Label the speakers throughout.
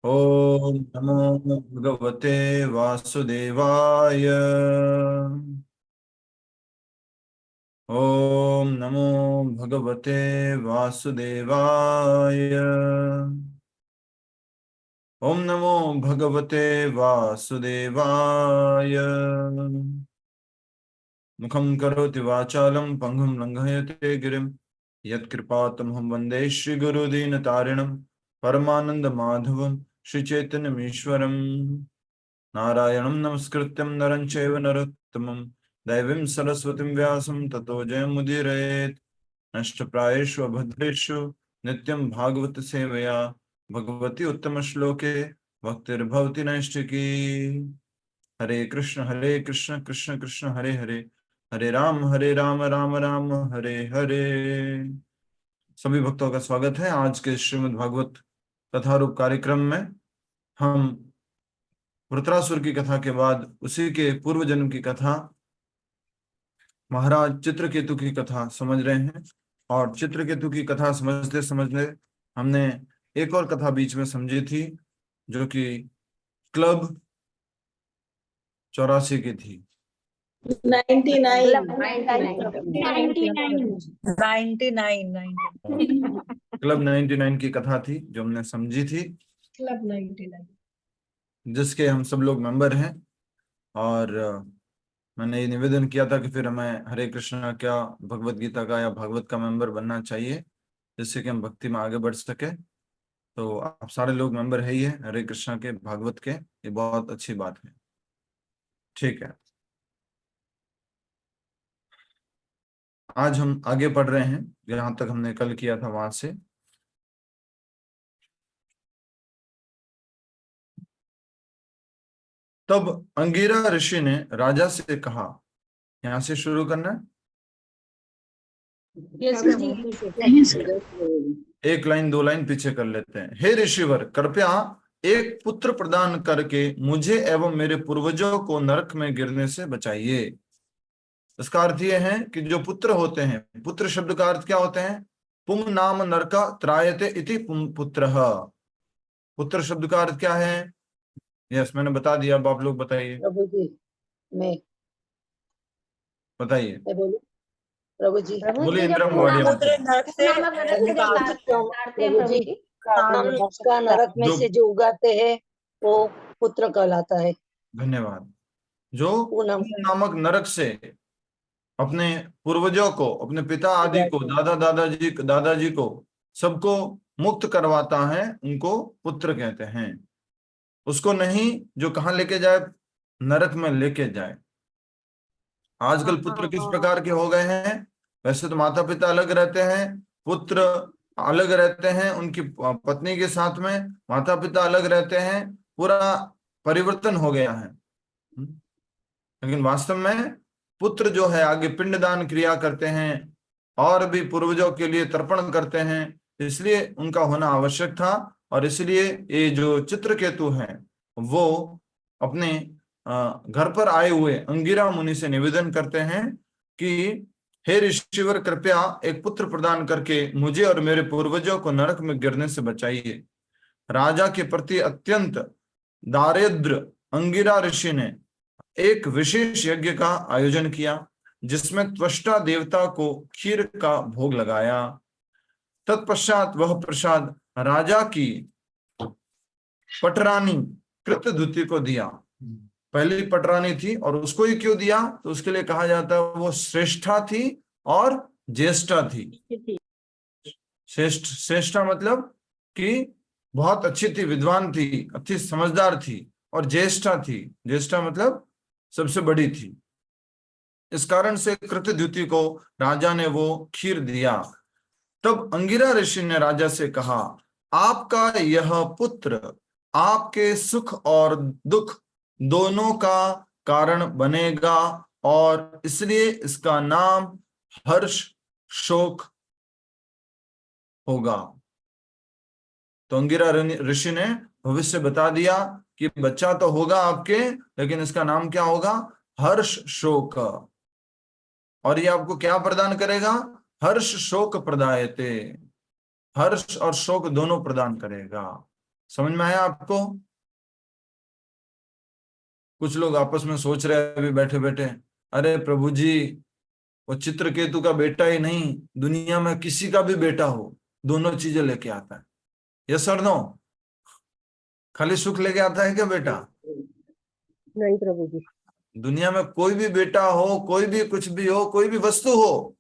Speaker 1: ओम नमो भगवते वासुदेवाय। ओम नमो भगवते वासुदेवाय। ओम नमो भगवते वासुदेवाय। मुखं करोति वाचालं पंगुं लंघयते गिरिं यत्कृपातमहं वन्दे श्रीगुरुदीनतारिणं परमानंद माधवं श्रीचैतन्यमीश्वरम्। नारायणं नमस्कृत्यं नरं चैव नरोत्तमं दैवीं सरस्वतीं व्यासं ततो जयमुदीरयेत्। नष्टप्रायेषु भद्रेषु नित्यं भागवत सेवया भगवती उत्तम श्लोके भक्तिर्भवति नैष्ठिकी। हरे कृष्ण कृष्ण कृष्ण हरे हरे, हरे राम राम राम हरे हरे। सभी भक्तों का स्वागत है आज के श्रीमद् भागवत कथारूप कार्यक्रम में। हम वृत्रासुर की कथा के बाद उसी के पूर्व जन्म की कथा महाराज चित्रकेतु की कथा समझ रहे हैं। और चित्रकेतु की कथा समझते समझते हमने एक और कथा बीच में समझी थी जो कि क्लब 84 की थी।
Speaker 2: 99
Speaker 1: क्लब 99 की कथा थी जो हमने समझी थी,
Speaker 2: क्लब 99
Speaker 1: जिसके हम सब लोग मेंबर हैं। और मैंने ये निवेदन किया था कि फिर हमें हरे कृष्णा क्या भगवत गीता का या भागवत का मेंबर बनना चाहिए जिससे कि हम भक्ति में आगे बढ़ सके। तो आप सारे लोग मेंबर है ही है हरे कृष्णा के भागवत के, ये बहुत अच्छी बात है। ठीक है, आज हम आगे पढ़ रहे हैं जहां तक हमने कल किया था वहां से। तब अंगिरा ऋषि ने राजा से कहा, यहां से शुरू करना है, एक लाइन दो लाइन पीछे कर लेते हैं। हे ऋषिवर, कृपया एक पुत्र प्रदान करके मुझे एवं मेरे पूर्वजों को नरक में गिरने से बचाइए। इसका अर्थ यह है कि जो पुत्र होते हैं, पुत्र शब्द का अर्थ क्या होते हैं? पुम नाम नरका त्रायते इति पुत्र। पुत्र शब्द का अर्थ क्या है? यस, मैंने बता दिया, अब आप लोग बताइए।
Speaker 3: प्रभु जी, मैं
Speaker 1: बताइए,
Speaker 3: प्रभु जी
Speaker 1: बोलिए इंद्रम वाड़िया।
Speaker 3: प्रभु जी उसका नरक में से जो उगाते हैं वो पुत्र कहलाता है।
Speaker 1: धन्यवाद। जो नामक नरक से अपने पूर्वजों को, अपने पिता आदि को, दादाजी को सबको मुक्त करवाता है, उनको पुत्र कहते हैं। उसको नहीं जो कहाँ लेके जाए, नरक में लेके जाए। आजकल पुत्र किस प्रकार के हो गए हैं? वैसे तो माता पिता अलग रहते हैं, पुत्र अलग रहते हैं उनकी पत्नी के साथ में, माता पिता अलग रहते हैं, पूरा परिवर्तन हो गया है। लेकिन वास्तव में पुत्र जो है आगे पिंडदान क्रिया करते हैं और भी पूर्वजों के लिए तर्पण करते हैं, इसलिए उनका होना आवश्यक था। और इसलिए ये जो चित्रकेतु हैं वो अपने घर पर आए हुए अंगिरा मुनि से निवेदन करते हैं कि हे ऋषिवर, कृपया एक पुत्र प्रदान करके मुझे और मेरे पूर्वजों को नरक में गिरने से बचाइए। राजा के प्रति अत्यंत दारिद्र अंगिरा ऋषि ने एक विशेष यज्ञ का आयोजन किया जिसमें त्वष्टा देवता को खीर का भोग लगाया। तत्पश्चात वह प्रसाद राजा की पटरानी कृतधुति को दिया। पहली पटरानी थी और उसको ही क्यों दिया? तो उसके लिए कहा जाता है वो श्रेष्ठा थी और ज्येष्ठा थी। श्रेष्ठा मतलब कि बहुत अच्छी थी, विद्वान थी, अच्छी समझदार थी, और ज्येष्ठा थी, ज्येष्ठा मतलब सबसे बड़ी थी। इस कारण से कृतद्युति को राजा ने वो खीर दिया। तब अंगिरा ऋषि ने राजा से कहा, आपका यह पुत्र आपके सुख और दुख दोनों का कारण बनेगा और इसलिए इसका नाम हर्ष शोक होगा। तो अंगिरा ऋषि ने भविष्य बता दिया कि बच्चा तो होगा आपके, लेकिन इसका नाम क्या होगा? हर्ष शोक। और ये आपको क्या प्रदान करेगा? हर्ष शोक प्रदायते, हर्ष और शोक दोनों प्रदान करेगा। समझ में आया आपको? कुछ लोग आपस में सोच रहे हैं अभी बैठे बैठे, अरे प्रभु जी, वो चित्रकेतु का बेटा ही नहीं, दुनिया में किसी का भी बेटा हो, दोनों चीजें लेके आता है। यस और नो? खाली सुख लेके आता है क्या बेटा?
Speaker 3: नहीं प्रभु जी।
Speaker 1: दुनिया में कोई भी बेटा हो, कोई भी कुछ भी हो, कोई भी वस्तु हो,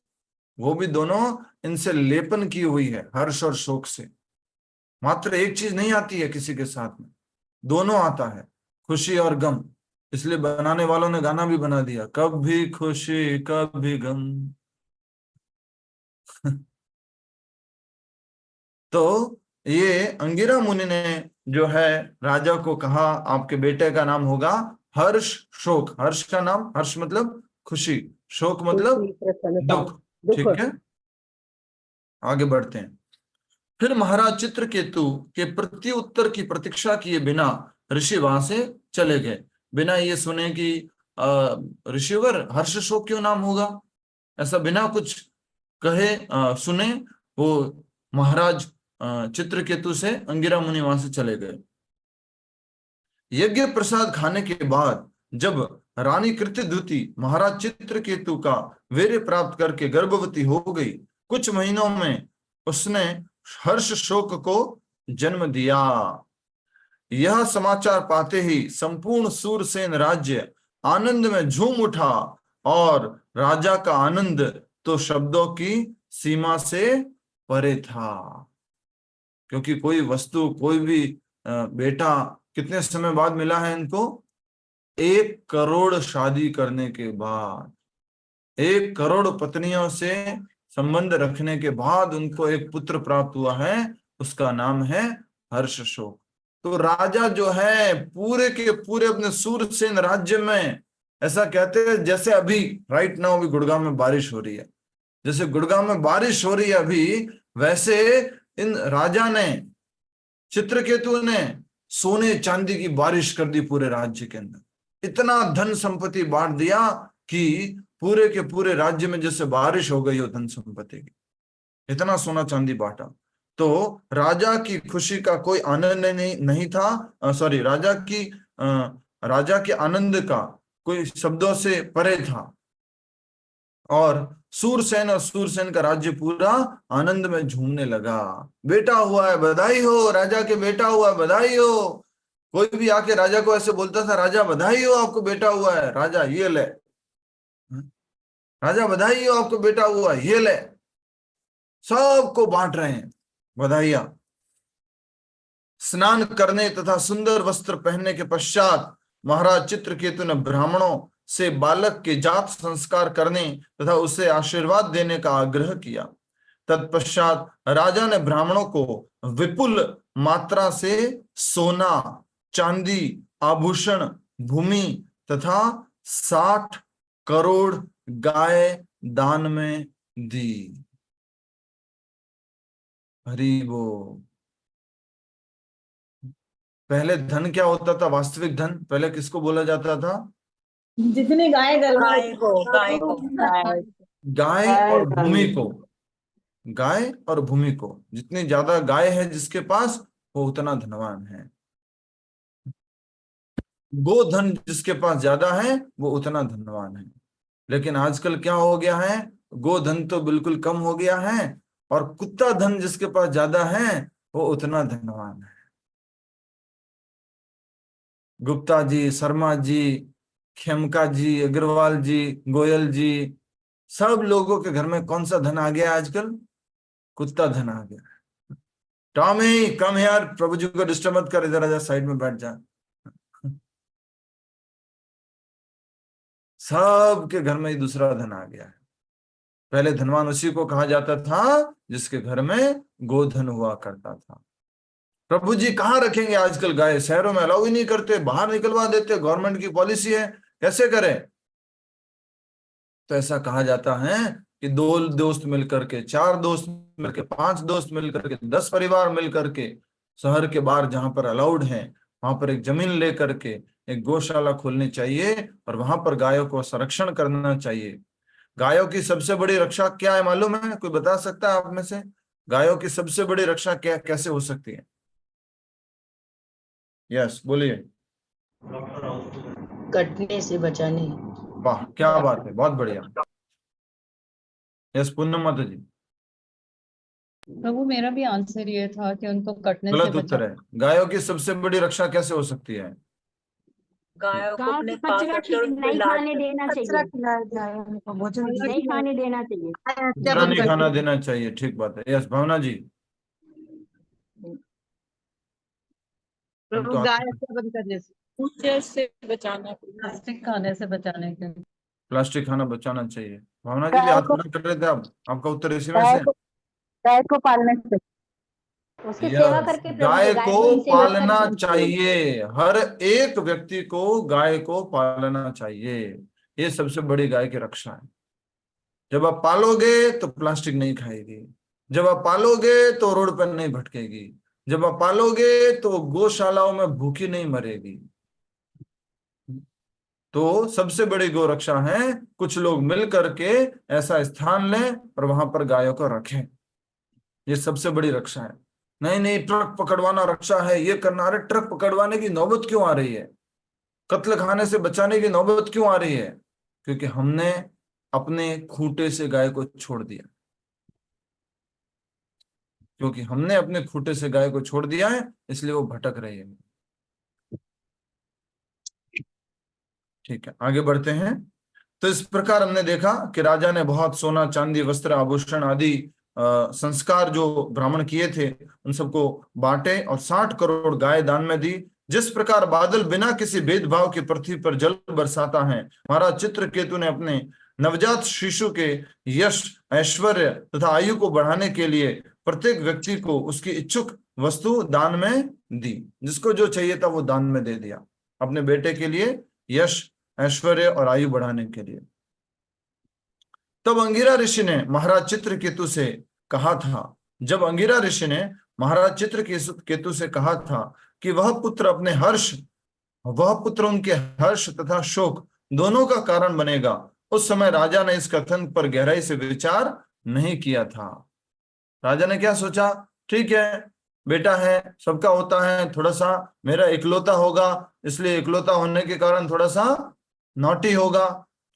Speaker 1: वो भी दोनों इनसे लेपन की हुई है, हर्ष और शोक से। मात्र एक चीज नहीं आती है किसी के साथ में, दोनों आता है, खुशी और गम। इसलिए बनाने वालों ने गाना भी बना दिया, कभी खुशी कभी गम। तो ये अंगिरा मुनि ने जो है राजा को कहा, आपके बेटे का नाम होगा हर्ष शोक। हर्ष का नाम, हर्ष मतलब खुशी, शोक मतलब
Speaker 3: प्रसन्नता,
Speaker 1: दुख।
Speaker 3: दुख।
Speaker 1: ठीक है, आगे बढ़ते हैं। फिर महाराज चित्रकेतु के प्रत्युत्तर की प्रतीक्षा किए बिना ऋषि वहां से चले गए, बिना ये सुने कि ऋषिवर हर्ष शोक क्यों नाम होगा, ऐसा बिना कुछ कहे सुने वो महाराज चित्रकेतु से अंगिरा मुनि वहां से चले गए। यज्ञ प्रसाद खाने के बाद जब रानी कृत्यद्रुति महाराज चित्रकेतु का वीर्य प्राप्त करके गर्भवती हो गई, कुछ महीनों में उसने हर्ष शोक को जन्म दिया। यह समाचार पाते ही संपूर्ण सूरसेन राज्य आनंद में झूम उठा, और राजा का आनंद तो शब्दों की सीमा से परे था। क्योंकि कोई वस्तु, कोई भी बेटा कितने समय बाद मिला है इनको? 1 करोड़ शादी करने के बाद, 1 करोड़ पत्नियों से संबंध रखने के बाद उनको एक पुत्र प्राप्त हुआ है, उसका नाम है हर्ष शोक। तो राजा जो है पूरे के पूरे अपने सूरसेन राज्य में, ऐसा कहते हैं जैसे अभी राइट नाउ भी गुड़गांव में बारिश हो रही है, जैसे गुड़गांव में बारिश हो रही है अभी, वैसे इन राजा ने, चित्रकेतु ने सोने चांदी की बारिश कर दी पूरे राज्य के अंदर। इतना धन संपत्ति बांट दिया कि पूरे के पूरे राज्य में जैसे बारिश हो गई हो धन संपत्ति की, इतना सोना चांदी बांटा। तो राजा की खुशी का कोई आनंद नहीं था, सॉरी, राजा के आनंद का कोई शब्दों से परे था। और सूरसेन और सूरसेन का राज्य पूरा आनंद में झूमने लगा। बेटा हुआ है, बधाई हो, राजा के बेटा हुआ है, बधाई हो। कोई भी आके राजा को ऐसे बोलता था, राजा बधाई हो आपको बेटा हुआ है, राजा ये ले, राजा बधाई हो आपको बेटा हुआ है, ये ले। सबको बांट रहे हैं बधाइयां। स्नान करने तथा सुंदर वस्त्र पहनने के पश्चात महाराज चित्रकेतु ने ब्राह्मणों से बालक के जात संस्कार करने तथा उसे आशीर्वाद देने का आग्रह किया। तत्पश्चात राजा ने ब्राह्मणों को विपुल मात्रा से सोना, चांदी, आभूषण, भूमि तथा 60 करोड़ गाय दान में दी। हरि बोल। पहले धन क्या होता था? वास्तविक धन पहले किसको बोला जाता था?
Speaker 2: जितनी गाय घर में
Speaker 3: गाय को, गाय को,
Speaker 1: गाय और भूमि को। गाय और भूमि को, जितनी ज्यादा गाय है जिसके पास, वो उतना धनवान है। गोधन जिसके पास ज्यादा है वो उतना धनवान है। लेकिन आजकल क्या हो गया है? गोधन तो बिल्कुल कम हो गया है, और कुत्ता धन जिसके पास ज्यादा है वो उतना धनवान है। गुप्ता जी, शर्मा जी, खेमका जी, अग्रवाल जी, गोयल जी, सब लोगों के घर में कौन सा धन आ गया आजकल? कुत्ता धन आ गया। टॉमी कम यार, प्रभु जी को डिस्टर्ब मत कर, इधर आजा, साइड में बैठ जा। सबके घर में दूसरा धन आ गया है। पहले धनवान उसी को कहा जाता था जिसके घर में गोधन हुआ करता था। प्रभु जी कहाँ रखेंगे आजकल गाय? शहरों में अलाउ ही नहीं करते, बाहर निकलवा देते, गवर्नमेंट की पॉलिसी है, कैसे करें? तो ऐसा कहा जाता है कि 2 दोस्त मिलकर के, 4 दोस्त मिलकर, 5 दोस्त मिलकर के, 10 परिवार मिलकर के शहर के बाहर जहां पर अलाउड है वहां पर एक जमीन लेकर के एक गौशाला खोलनी चाहिए, और वहां पर गायों को संरक्षण करना चाहिए। गायों की सबसे बड़ी रक्षा क्या है मालूम है? कोई बता सकता है आप में से? गायों की सबसे बड़ी रक्षा क्या, कैसे हो सकती है? यस बोलिए।
Speaker 3: कटने से बचाने।
Speaker 1: वाह क्या बात है, बहुत बढ़िया। यस पूनम माता जी।
Speaker 2: प्रभु मेरा भी आंसर ये था कि उनको कटने से
Speaker 1: गलत
Speaker 2: बचा।
Speaker 1: उत्तर है। गायों की सबसे बड़ी रक्षा कैसे हो सकती है?
Speaker 3: गायों को
Speaker 4: गाय
Speaker 3: अपने
Speaker 4: को कचरा
Speaker 3: पास रखकर
Speaker 4: नहीं
Speaker 3: इलाज
Speaker 4: खाने
Speaker 3: कर।
Speaker 4: देना
Speaker 5: कचरा
Speaker 4: चाहिए,
Speaker 5: खिलाया जाए, उनको भोजन दिया
Speaker 4: नहीं खाने देना चाहिए।
Speaker 5: जाए, हत्या
Speaker 1: कचरा
Speaker 5: बंद
Speaker 1: नहीं
Speaker 5: कर
Speaker 1: खाना
Speaker 5: दी।
Speaker 1: देना चाहिए, ठीक बात है। यस भावना जी। हम
Speaker 5: प्रभु
Speaker 1: तो
Speaker 5: गाय हत्या बंद करने से।
Speaker 3: कुछ से बचाना।
Speaker 2: प्लास्टिक खाने से बचाने के लिए।
Speaker 1: प्लास्टिक खाना बचाना चाहिए। भावना जी भी
Speaker 5: गाय
Speaker 1: हाथ
Speaker 5: को
Speaker 1: खड़ा कर रहे थे आप, आपका उत्तर इसी में
Speaker 5: गाय
Speaker 1: से।
Speaker 5: को गाय को पालने से।
Speaker 4: उसकी सेवा
Speaker 1: यस
Speaker 4: करके प्रभु
Speaker 1: गाय
Speaker 4: जी, गाय
Speaker 1: को
Speaker 4: को इनसे
Speaker 1: पालना
Speaker 4: बचकर
Speaker 1: चाहिए, हर एक व्यक्ति को गाय को पालना चाहिए। ये सबसे बड़ी गाय की रक्षा है। जब आप पालोगे तो प्लास्टिक नहीं खाएगी, जब आप पालोगे तो रोड पर नहीं भटकेगी, जब आप पालोगे तो गौशालाओं में भूखी नहीं मरेगी। तो सबसे बड़ी गौ रक्षा है कुछ लोग मिल करके ऐसा स्थान लें और वहां पर गायों को रखें। ये सबसे बड़ी रक्षा है। नहीं नहीं ट्रक पकड़वाना रक्षा है, ये करना। अरे ट्रक पकड़वाने की नौबत क्यों आ रही है? कत्ल खाने से बचाने की नौबत क्यों आ रही है? क्योंकि हमने अपने खूंटे से गाय को छोड़ दिया, क्योंकि हमने अपने खूंटे से गाय को छोड़ दिया है, इसलिए वो भटक रही है। ठीक है आगे बढ़ते हैं। तो इस प्रकार हमने देखा कि राजा ने बहुत सोना चांदी वस्त्र आभूषण आदि संस्कार जो ब्राह्मण किए थे उन सबको बांटे और 60 करोड़ गाय दान में दी। जिस प्रकार बादल बिना किसी भेदभाव की पृथ्वी पर जल बरसाता है, महाराज चित्रकेतु ने अपने नवजात शिशु के यश ऐश्वर्य तथा आयु को बढ़ाने के लिए प्रत्येक व्यक्ति को उसकी इच्छुक वस्तु दान में दी। जिसको जो चाहिए था वो दान में दे दिया अपने बेटे के लिए, यश ऐश्वर्य और आयु बढ़ाने के लिए। तब अंगिरा ऋषि ने महाराज चित्रकेतु से कहा था जब अंगिरा ऋषि ने महाराज चित्रकेतु से कहा था कि वह पुत्र उनके हर्ष तथा शोक दोनों का कारण बनेगा, उस समय राजा ने इस कथन पर गहराई से विचार नहीं किया था। राजा ने क्या सोचा, ठीक है बेटा है, सबका होता है, थोड़ा सा मेरा इकलौता होगा, इसलिए इकलौता होने के कारण थोड़ा सा नॉटी होगा,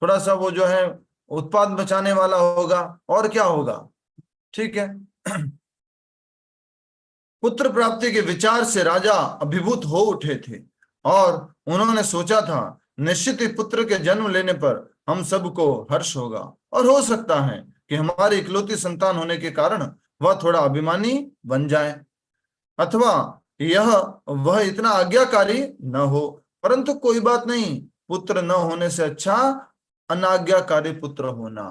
Speaker 1: थोड़ा सा वो जो है उत्पाद बचाने वाला होगा, और क्या होगा। ठीक है पुत्र प्राप्ति के विचार से राजा अभिभूत हो उठे थे और उन्होंने सोचा था निश्चित ही पुत्र के जन्म लेने पर हम सबको हर्ष होगा और हो सकता है कि हमारी इकलौती संतान होने के कारण वह थोड़ा अभिमानी बन जाए अथवा वह इतना आज्ञाकारी न हो, परंतु कोई बात नहीं, पुत्र न होने से अच्छा अनाज्ञाकारी पुत्र होना।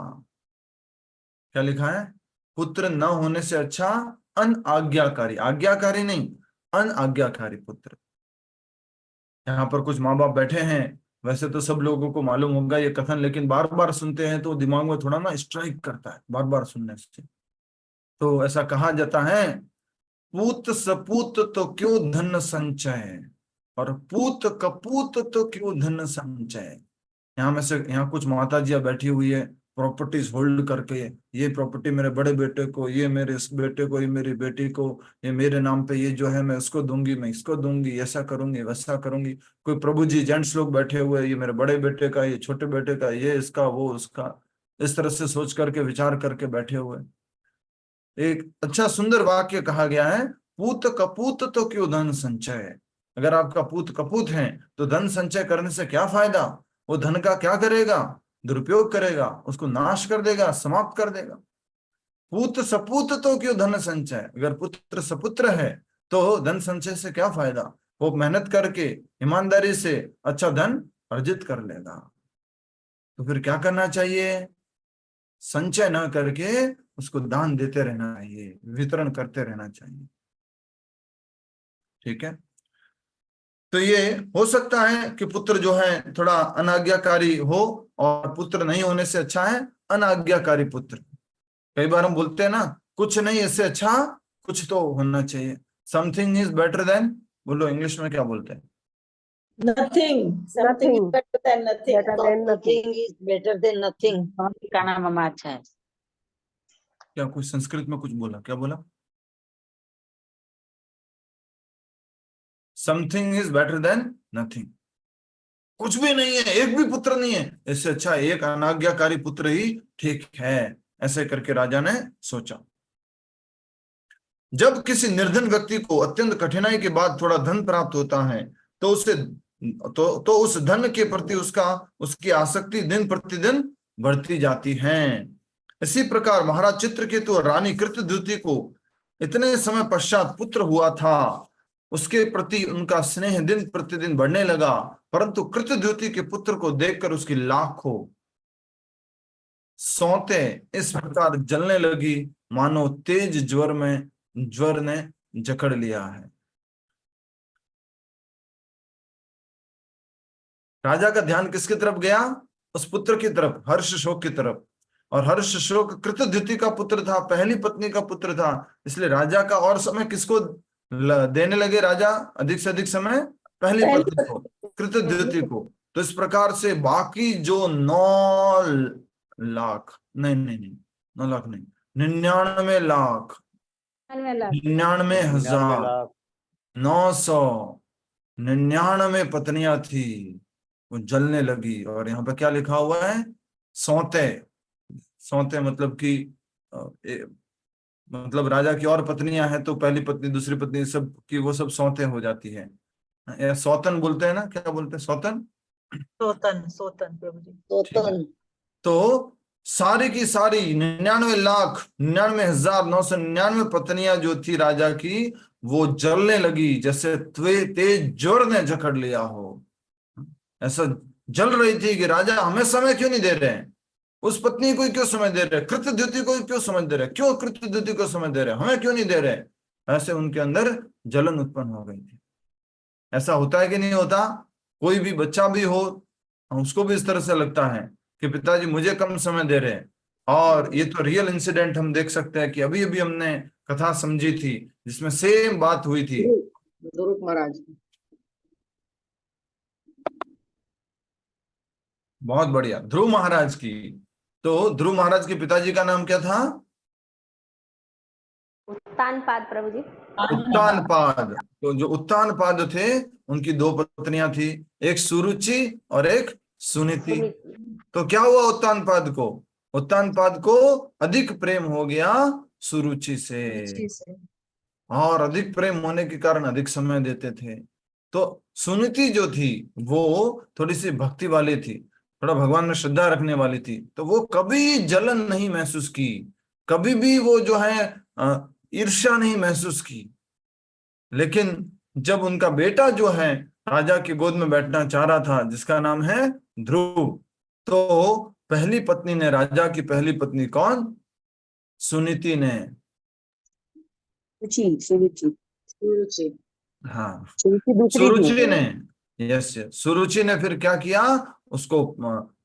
Speaker 1: क्या लिखा है? पुत्र न होने से अच्छा अनआज्ञाकारी, आज्ञाकारी नहीं अनआज्ञाकारी पुत्र। यहाँ पर कुछ माँ बाप बैठे हैं, वैसे तो सब लोगों को मालूम होगा ये कथन, लेकिन बार बार सुनते हैं तो दिमाग में थोड़ा ना स्ट्राइक करता है बार बार सुनने से। तो ऐसा कहा जाता है पूत सपूत तो क्यों धन संचय और पूत कपूत तो क्यों धन संचय। यहाँ में से यहाँ कुछ माताजियां बैठी हुई है प्रॉपर्टीज होल्ड करके, ये प्रॉपर्टी मेरे बड़े बेटे को, ये मेरे इस बेटे को, ये मेरी बेटी को, ये मेरे नाम पे, ये जो है मैं इसको दूंगी, मैं इसको दूंगी, ऐसा करूंगी वैसा करूंगी। कोई प्रभु जी जेंट्स लोग बैठे हुए, ये मेरे बड़े बेटे का, ये छोटे बेटे का, ये इसका वो उसका, इस तरह से सोच करके विचार करके बैठे हुए। एक अच्छा सुंदर वाक्य कहा गया है पूत कपूत तो क्यों धन संचय। अगर आपका पूत कपूत है तो धन संचय करने से क्या फायदा, वो धन का क्या करेगा, दुरुपयोग करेगा, उसको नाश कर देगा, समाप्त कर देगा। पूत सपूत तो क्यों धन संचय, अगर पुत्र सपुत्र है तो धन संचय से क्या फायदा, वो मेहनत करके ईमानदारी से अच्छा धन अर्जित कर लेगा। तो फिर क्या करना चाहिए, संचय न करके उसको दान देते रहना चाहिए, वितरण करते रहना चाहिए। ठीक है, तो ये हो सकता है कि पुत्र जो है थोड़ा अनाज्ञाकारी हो और पुत्र नहीं होने से अच्छा है अनाज्ञाकारी पुत्र। कई बार हम बोलते हैं ना कुछ नहीं इससे अच्छा कुछ तो होना चाहिए, समथिंग इज बेटर देन, बोलो इंग्लिश में क्या बोलते हैं?
Speaker 2: Nothing. Something is
Speaker 5: Nothing.
Speaker 2: better than nothing.
Speaker 5: Better than nothing.
Speaker 3: Nothing is better than nothing.
Speaker 4: का नाम हमारा अच्छा है।
Speaker 1: क्या कुछ संस्कृत में कुछ बोला, क्या बोला? Something is better than nothing. कुछ भी नहीं है, एक भी पुत्र नहीं है, इससे अच्छा एक अनाज्ञाकारी पुत्र ही ठीक है। ऐसे करके राजा ने सोचा। जब किसी निर्धन व्यक्ति को अत्यंत कठिनाई के बाद थोड़ा धन प्राप्त होता है तो उसे तो उस धन के प्रति उसकी आसक्ति दिन प्रतिदिन बढ़ती जाती है। इसी प्रकार महाराज चित्रकेतु और रानी कृतद्युति को इतने समय पश्चात पुत्र हुआ था, उसके प्रति उनका स्नेह दिन प्रतिदिन बढ़ने लगा, परंतु कृतद्युति के पुत्र को देखकर उसकी लाखों सौतें इस प्रकार जलने लगी मानो तेज ज्वर ने जकड़ लिया है। राजा का ध्यान किसकी तरफ गया? उस पुत्र की तरफ, हर्ष शोक की तरफ। और हर्ष शोक कृतद्युति का पुत्र था, पहली पत्नी का पुत्र था, इसलिए राजा का और समय किसको देने लगे? राजा अधिक से अधिक समय पहली पत्नी को, कृतद्युति को। तो इस प्रकार से बाकी जो 9 लाख 99,999,999 पत्नियां थी, वो जलने लगी। और यहाँ पे क्या लिखा हुआ है? सौते मतलब कि मतलब राजा की और पत्नियां हैं तो पहली पत्नी दूसरी पत्नी सब की वो सब सौते हो जाती है। सौतन बोलते हैं ना, क्या बोलते हैं? सौतन
Speaker 5: प्रभु जी।
Speaker 1: तो सारी की सारी 99,99,999 पत्नियां जो थी राजा की, वो जलने लगी जैसे तेज ज्वर ने जकड़ लिया हो। ऐसा जल रही थी कि राजा हमें समय क्यों नहीं दे रहे हैं, उस पत्नी को क्यों समय दे रहे, कृतद्युति को क्यों समय दे रहे, क्यों कृतद्युति को समय दे रहे, हमें क्यों नहीं दे रहे। ऐसे उनके अंदर जलन उत्पन्न हो गई थी। ऐसा होता है कि नहीं होता? कोई भी बच्चा भी हो, उसको भी इस तरह से लगता है कि पिताजी मुझे कम समय दे रहे हैं। और ये तो रियल इंसिडेंट हम देख सकते हैं कि अभी अभी हमने कथा समझी थी जिसमें सेम बात हुई थी।
Speaker 3: ध्रुव महाराज,
Speaker 1: बहुत बढ़िया, ध्रुव महाराज की। तो ध्रुव महाराज के पिताजी का नाम क्या था?
Speaker 4: उत्तानपाद प्रभु जी।
Speaker 1: उत्तानपाद। तो जो उत्तानपाद थे उनकी 2 पत्नियां थी, एक सुरुचि और एक सुनीति। तो क्या हुआ उत्तानपाद को? उत्तानपाद को अधिक प्रेम हो गया सुरुचि से, और अधिक प्रेम होने के कारण अधिक समय देते थे। तो सुनीति जो थी वो थोड़ी सी भक्ति वाली थी, थोड़ा भगवान में श्रद्धा रखने वाली थी, तो वो कभी जलन नहीं महसूस की, कभी भी वो जो है ईर्ष्या नहीं महसूस की। लेकिन जब उनका बेटा जो है राजा की गोद में बैठना चाह रहा था, जिसका नाम है ध्रुव, तो पहली पत्नी ने, राजा की पहली पत्नी कौन? सुनीति ने। हाँ, सुरुचि ने, यस, सुरुचि ने फिर क्या किया? उसको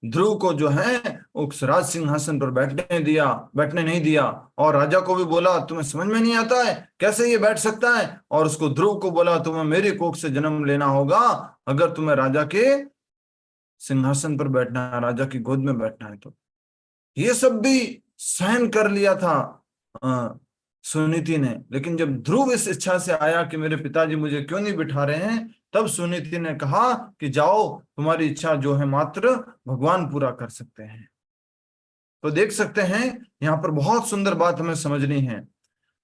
Speaker 1: ध्रुव को जो है उस राज सिंहासन पर बैठने नहीं दिया। और राजा को भी बोला तुम्हें समझ में नहीं आता है, कैसे ये बैठ सकता है? और उसको ध्रुव को बोला तुम्हें मेरी कोख से जन्म लेना होगा अगर तुम्हें राजा के सिंहासन पर बैठना है, राजा की गोद में बैठना है। तो ये सब भी सहन कर लिया था सुनीति ने। लेकिन जब ध्रुव इस इच्छा से आया कि मेरे पिताजी मुझे क्यों नहीं बिठा रहे हैं, तब सुनीति ने कहा कि जाओ, तुम्हारी इच्छा जो है मात्र भगवान पूरा कर सकते हैं। तो देख सकते हैं यहाँ पर बहुत सुंदर बात हमें समझनी है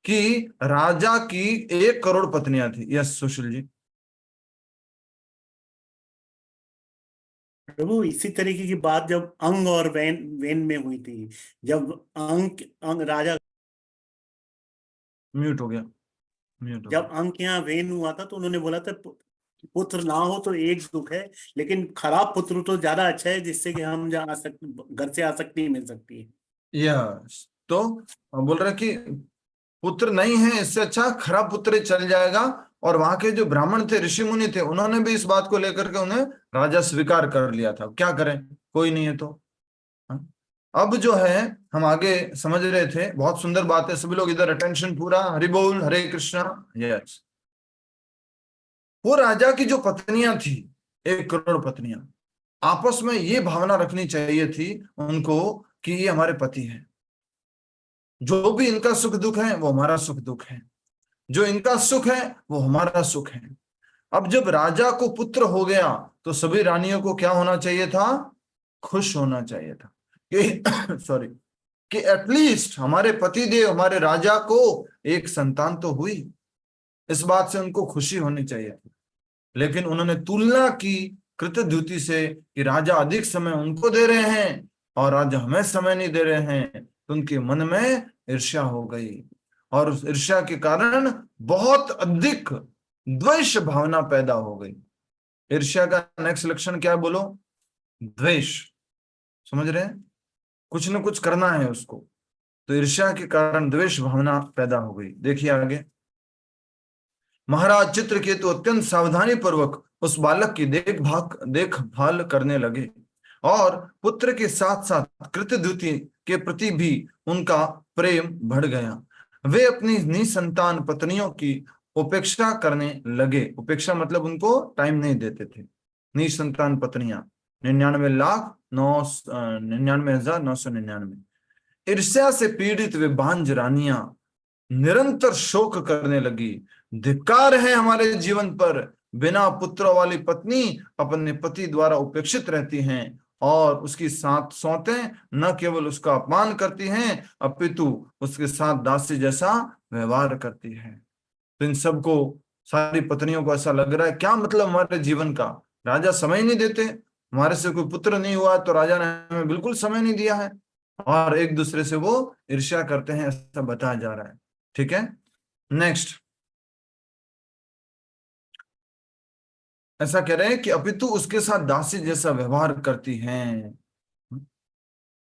Speaker 1: कि राजा की 1 करोड़ पत्नियां थी। यस सुशील जी।
Speaker 6: प्रभु इसी तरीके की बात जब अंग और वेन में हुई थी, जब अंग राजा
Speaker 1: म्यूट हो गया।
Speaker 6: जब अंक यहाँ वेन हुआ था तो उन्होंने बोला था पुत्र ना हो तो एक दुख है, लेकिन खराब पुत्र तो ज्यादा अच्छा है जिससे कि हम घर से आसक्ति मिल सकती है।
Speaker 1: यस, तो बोल रहे कि पुत्र नहीं है, इससे अच्छा खराब पुत्र चल जाएगा। और वहां के जो ब्राह्मण थे, ऋषि मुनि थे, उन्होंने भी इस बात को लेकर के उन्हें राजा स्वीकार कर लिया था। क्या करें, कोई नहीं है तो। अब जो है हम आगे समझ रहे थे, बहुत सुंदर बात है, सभी लोग इधर अटेंशन पूरा, हरि बोल, हरे कृष्णा। यस, वो राजा की जो पत्नियां थी, 1 करोड़ पत्नियां, आपस में ये भावना रखनी चाहिए थी उनको कि ये हमारे पति हैं, जो भी इनका सुख दुख है वो हमारा सुख दुख है, जो इनका सुख है वो हमारा सुख है। अब जब राजा को पुत्र हो गया तो सभी रानियों को क्या होना चाहिए था? खुश होना चाहिए था कि सॉरी, कि एटलीस्ट हमारे पतिदेव, हमारे राजा को एक संतान तो हुई। इस बात से उनको खुशी होनी चाहिए थी। लेकिन उन्होंने तुलना की कृतद्युति से कि राजा अधिक समय उनको दे रहे हैं और राजा हमें समय नहीं दे रहे हैं, तो उनके मन में ईर्ष्या हो गई और उस ईर्ष्या के कारण बहुत अधिक द्वेष भावना पैदा हो गई। ईर्ष्या का नेक्स्ट लक्षण क्या है बोलो? द्वेष। समझ रहे हैं? कुछ न कुछ करना है उसको, तो ईर्ष्या के कारण द्वेष भावना पैदा हो गई। देखिए आगे, महाराज चित्रकेतु अत्यंत सावधानी पूर्वक उस बालक की देखभाल करने लगे और पुत्र के साथ साथ कृतद्युति के प्रति भी उनका प्रेम बढ़ गया। वे अपनी निसंतान पत्नियों की उपेक्षा करने लगे। उपेक्षा मतलब उनको टाइम नहीं देते थे। निसंतान पत्नियां 99,99,999। ईर्ष्या से पीड़ित वे बांझ रानियां निरंतर शोक करने लगी। धिक्कार है हमारे जीवन पर, बिना पुत्रों वाली पत्नी अपने पति द्वारा उपेक्षित रहती हैं और उसकी साथ सौतें न केवल उसका अपमान करती हैं अपितु उसके साथ दासी जैसा व्यवहार करती है। तो इन सबको, सारी पत्नियों को ऐसा लग रहा है क्या मतलब हमारे जीवन का, राजा समय नहीं देते, हमारे से कोई पुत्र नहीं हुआ तो राजा ने हमें बिल्कुल समय नहीं दिया है, और एक दूसरे से वो ईर्ष्या करते हैं, ऐसा बताया जा रहा है। ठीक है, नेक्स्ट ऐसा कह रहे हैं कि अपितु उसके साथ दासी जैसा व्यवहार करती हैं।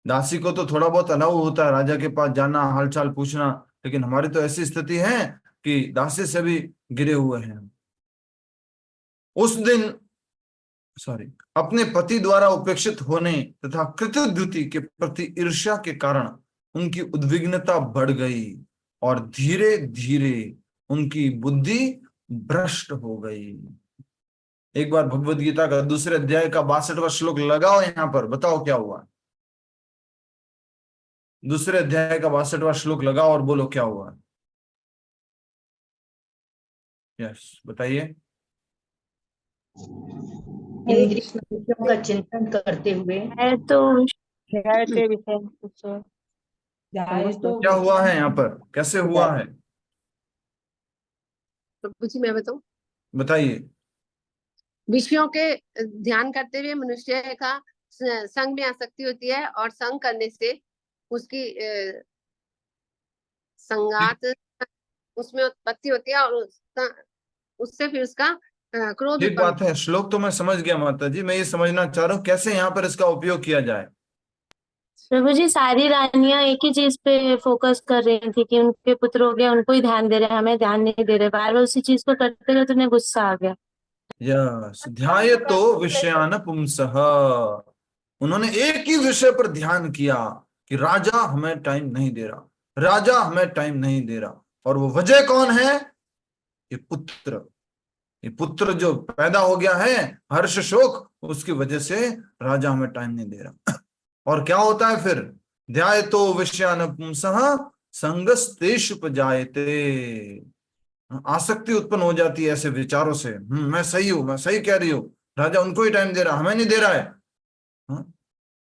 Speaker 1: दासी को तो थोड़ा बहुत अलाउ होता है राजा के पास जाना, हालचाल पूछना, लेकिन हमारी तो ऐसी स्थिति है कि दासी से भी गिरे हुए हैं। उस दिन अपने पति द्वारा उपेक्षित होने तथा कृतद्युति के प्रति ईर्ष्या के कारण उनकी उद्विग्नता बढ़ गई और धीरे धीरे उनकी बुद्धि भ्रष्ट हो गई। एक बार भगवद गीता का दूसरे अध्याय का 62वां श्लोक लगाओ यहां पर, बताओ क्या हुआ। दूसरे अध्याय का 62वां श्लोक लगाओ और बोलो क्या हुआ। यस, बताइए।
Speaker 4: इंद्रियों का चिंतन करते हुए
Speaker 7: है तो
Speaker 4: न्याय के विषय कुछ
Speaker 1: क्या हुआ है यहाँ पर, कैसे हुआ है,
Speaker 8: प्रभु जी मैं बताऊं,
Speaker 1: बताइए।
Speaker 8: विषयों के ध्यान करते हुए मनुष्य का संग में आसक्ति होती है और संग करने से उसकी संगात उसमें उत्पत्ति होती है और उससे फिर उसका क्रोध
Speaker 1: ठीक बात है, श्लोक तो मैं समझ गया माता जी, मैं ये समझना चाह रहा हूँ कैसे यहाँ पर इसका उपयोग किया जाए।
Speaker 7: प्रभु जी, सारी रानियां एक ही चीज पे फोकस कर रही थी कि उनके पुत्र हो गया, उनको ही ध्यान दे रहे, हमें ध्यान नहीं दे रहे, बार बार उसी चीज को करते रहे तो उन्हें गुस्सा आ गया।
Speaker 1: यस, ध्यायतो विषयान पुंसः, उन्होंने एक ही विषय पर ध्यान किया कि राजा हमें टाइम नहीं दे रहा, राजा हमें टाइम नहीं दे रहा, और वो वजह कौन है? ये पुत्र, ये पुत्र जो पैदा हो गया है, हर्ष शोक, उसकी वजह से राजा हमें टाइम नहीं दे रहा। और क्या होता है फिर? ध्यायतो विषयान पुंसः संगस्तेषुपजायते, आसक्ति उत्पन्न हो जाती है ऐसे विचारों से। मैं सही हूं, मैं सही कह रही हूँ, राजा उनको ही टाइम दे रहा, हमें नहीं दे रहा है।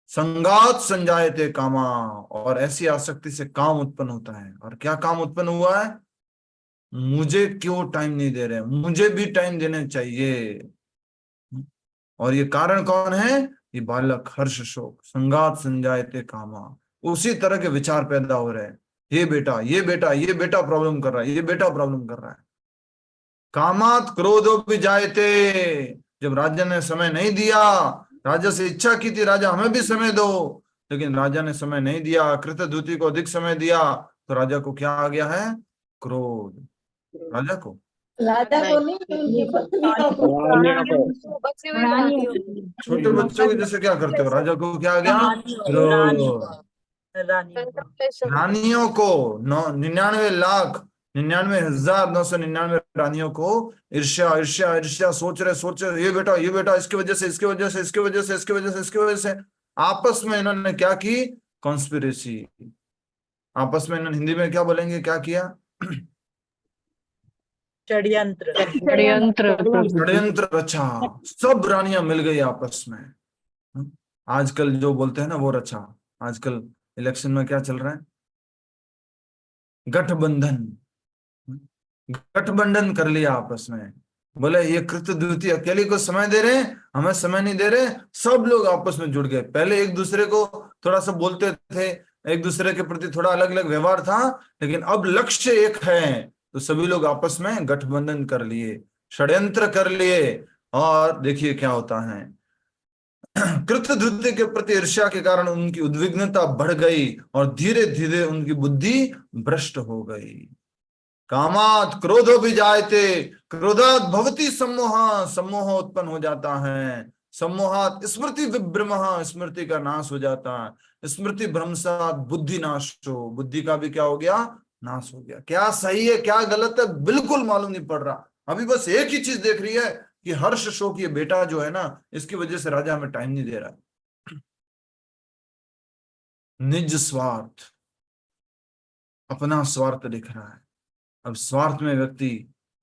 Speaker 1: संगात संजायते कामा, और ऐसी आसक्ति से काम उत्पन्न होता है। और क्या काम उत्पन्न हुआ है? मुझे क्यों टाइम नहीं दे रहे, मुझे भी टाइम देने चाहिए। और ये कारण कौन है? ये बालक, हर्ष शोक, संगात संजायते कामा, उसी तरह के विचार पैदा हो रहे हैं। ये बेटा, ये बेटा, ये बेटा प्रॉब्लम कर रहा है, ये बेटा प्रॉब्लम कर रहा है। कामात क्रोधो भी जायते, जब राजा ने समय नहीं दिया, राजा से इच्छा की थी राजा हमें भी समय दो, लेकिन राजा ने समय नहीं दिया, कृतद्युति को अधिक समय दिया, तो राजा को क्या आ गया है? क्रोध। राजा को
Speaker 3: नहीं, उनकी पत्नियों को।
Speaker 1: छोटे बच्चों के जैसे क्या करते हो, राजा को क्या आ गया? क्रोध। रानियों को 99,99,999 रानियों को ईर्ष्या ईर्ष्या ईर्ष्या, सोच रहे ये बेटा इसकी वजह से, इसकी वजह से, इसकी वजह से, इसकी वजह से, इसकी वजह से, आपस में इन्होंने क्या की? कॉन्स्पिरेसी। आपस में इन्होंने, हिंदी में क्या बोलेंगे, क्या किया?
Speaker 5: षड्यंत्र।
Speaker 2: षड्यंत्र प्रभु जी।
Speaker 1: षड्यंत्र रचा, सब रानियां मिल गई आपस में। आजकल जो बोलते हैं ना वो रचा। आजकल इलेक्शन में क्या चल रहा है? गठबंधन। गठबंधन कर लिया आपस में। बोले ये कृतद्युति अकेले को समय दे रहे हैं, हमें समय नहीं दे रहे। सब लोग आपस में जुड़ गए। पहले एक दूसरे को थोड़ा सा बोलते थे, एक दूसरे के प्रति थोड़ा अलग अलग व्यवहार था, लेकिन अब लक्ष्य एक है, तो सभी लोग आपस में गठबंधन कर लिए, षड्यंत्र कर लिए। और देखिए क्या होता है, कृतद्युति के प्रति ईर्ष्या के कारण उनकी उद्विग्नता बढ़ गई और धीरे धीरे उनकी बुद्धि भ्रष्ट हो गई। कामात क्रोधो भी जायते, क्रोधात भवति सम्मोह, सम्मोह उत्पन्न हो जाता है। सम्मोहात स्मृति विभ्रमः, स्मृति का नाश हो जाता है। स्मृति भ्रंशात बुद्धि नाशो, बुद्धि का भी क्या हो गया? नाश हो गया। क्या सही है क्या गलत है बिल्कुल मालूम नहीं पड़ रहा। अभी बस एक ही चीज देख रही है कि हर्ष शोक ये बेटा जो है ना, इसकी वजह से राजा हमें टाइम नहीं दे रहा। निज स्वार्थ, अपना स्वार्थ दिख रहा है। अब स्वार्थ में व्यक्ति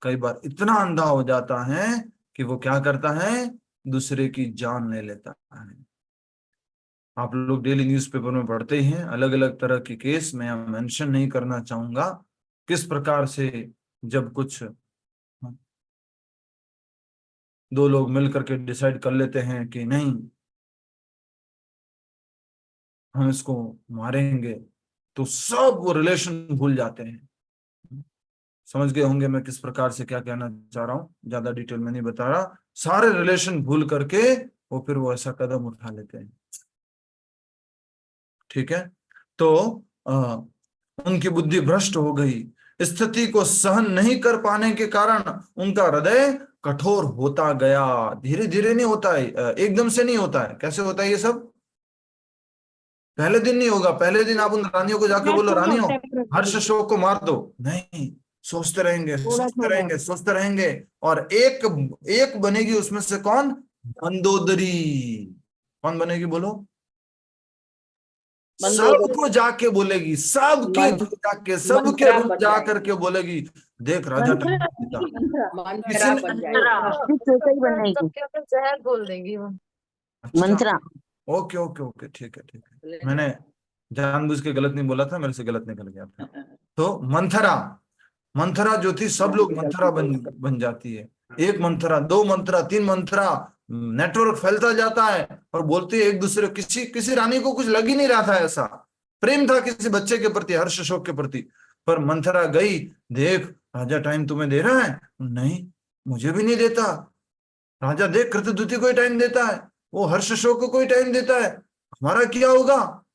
Speaker 1: कई बार इतना अंधा हो जाता है कि वो क्या करता है? दूसरे की जान ले लेता है। आप लोग डेली न्यूज़पेपर में पढ़ते ही हैं अलग अलग तरह के केस। मैं मेंशन नहीं करना चाहूंगा किस प्रकार से जब कुछ दो लोग मिलकर के डिसाइड कर लेते हैं कि नहीं हम इसको मारेंगे, तो सब वो रिलेशन भूल जाते हैं। समझ गए होंगे मैं किस प्रकार से क्या कहना चाह रहा हूं, ज्यादा डिटेल में नहीं बता रहा। सारे रिलेशन भूल करके वो फिर वो ऐसा कदम उठा लेते हैं। ठीक है, तो उनकी बुद्धि भ्रष्ट हो गई। स्थिति को सहन नहीं कर पाने के कारण उनका हृदय कठोर होता गया। धीरे धीरे नहीं होता है, एकदम से नहीं होता है। कैसे होता है ये सब? पहले दिन नहीं होगा। पहले दिन आप उन रानियों को जाके बोलो रानियों हर्ष शोक को मार दो, नहीं, सोचते रहेंगे सोचते रहेंगे सोचते रहेंगे, और एक बनेगी उसमें से कौन? मंदोदरी। कौन बनेगी बोलो? सबको जाके बोलेगी, सबके जाके सबके रूप जा करके बोलेगी, देख राजा
Speaker 3: जहर बोल देंगी वो।
Speaker 1: मंत्रा। ओके ओके ओके, ठीक है ठीक है। मैंने जानबूझ के गलत नहीं बोला था, मेरे से गलत निकल गया था। तो मंथरा, मंथरा जो थी, सब लोग मंथरा बन जाती है। एक मंथरा, दो मंथरा, तीन मंथरा, नेटवर्क फैलता जाता है और बोलती है एक दूसरे। किसी रानी को कुछ लग ही नहीं रहा था, ऐसा प्रेम था किसी बच्चे के प्रति, हर्ष शोक के प्रति। पर मंथरा गई, देख राजा टाइम तुम्हें दे रहा है, नहीं मुझे भी नहीं देता। राजा देख कृतद्युति को ही टाइम देता है, वो हर्ष शोक को कोई टाइम देता है, हमारा क्या होगा?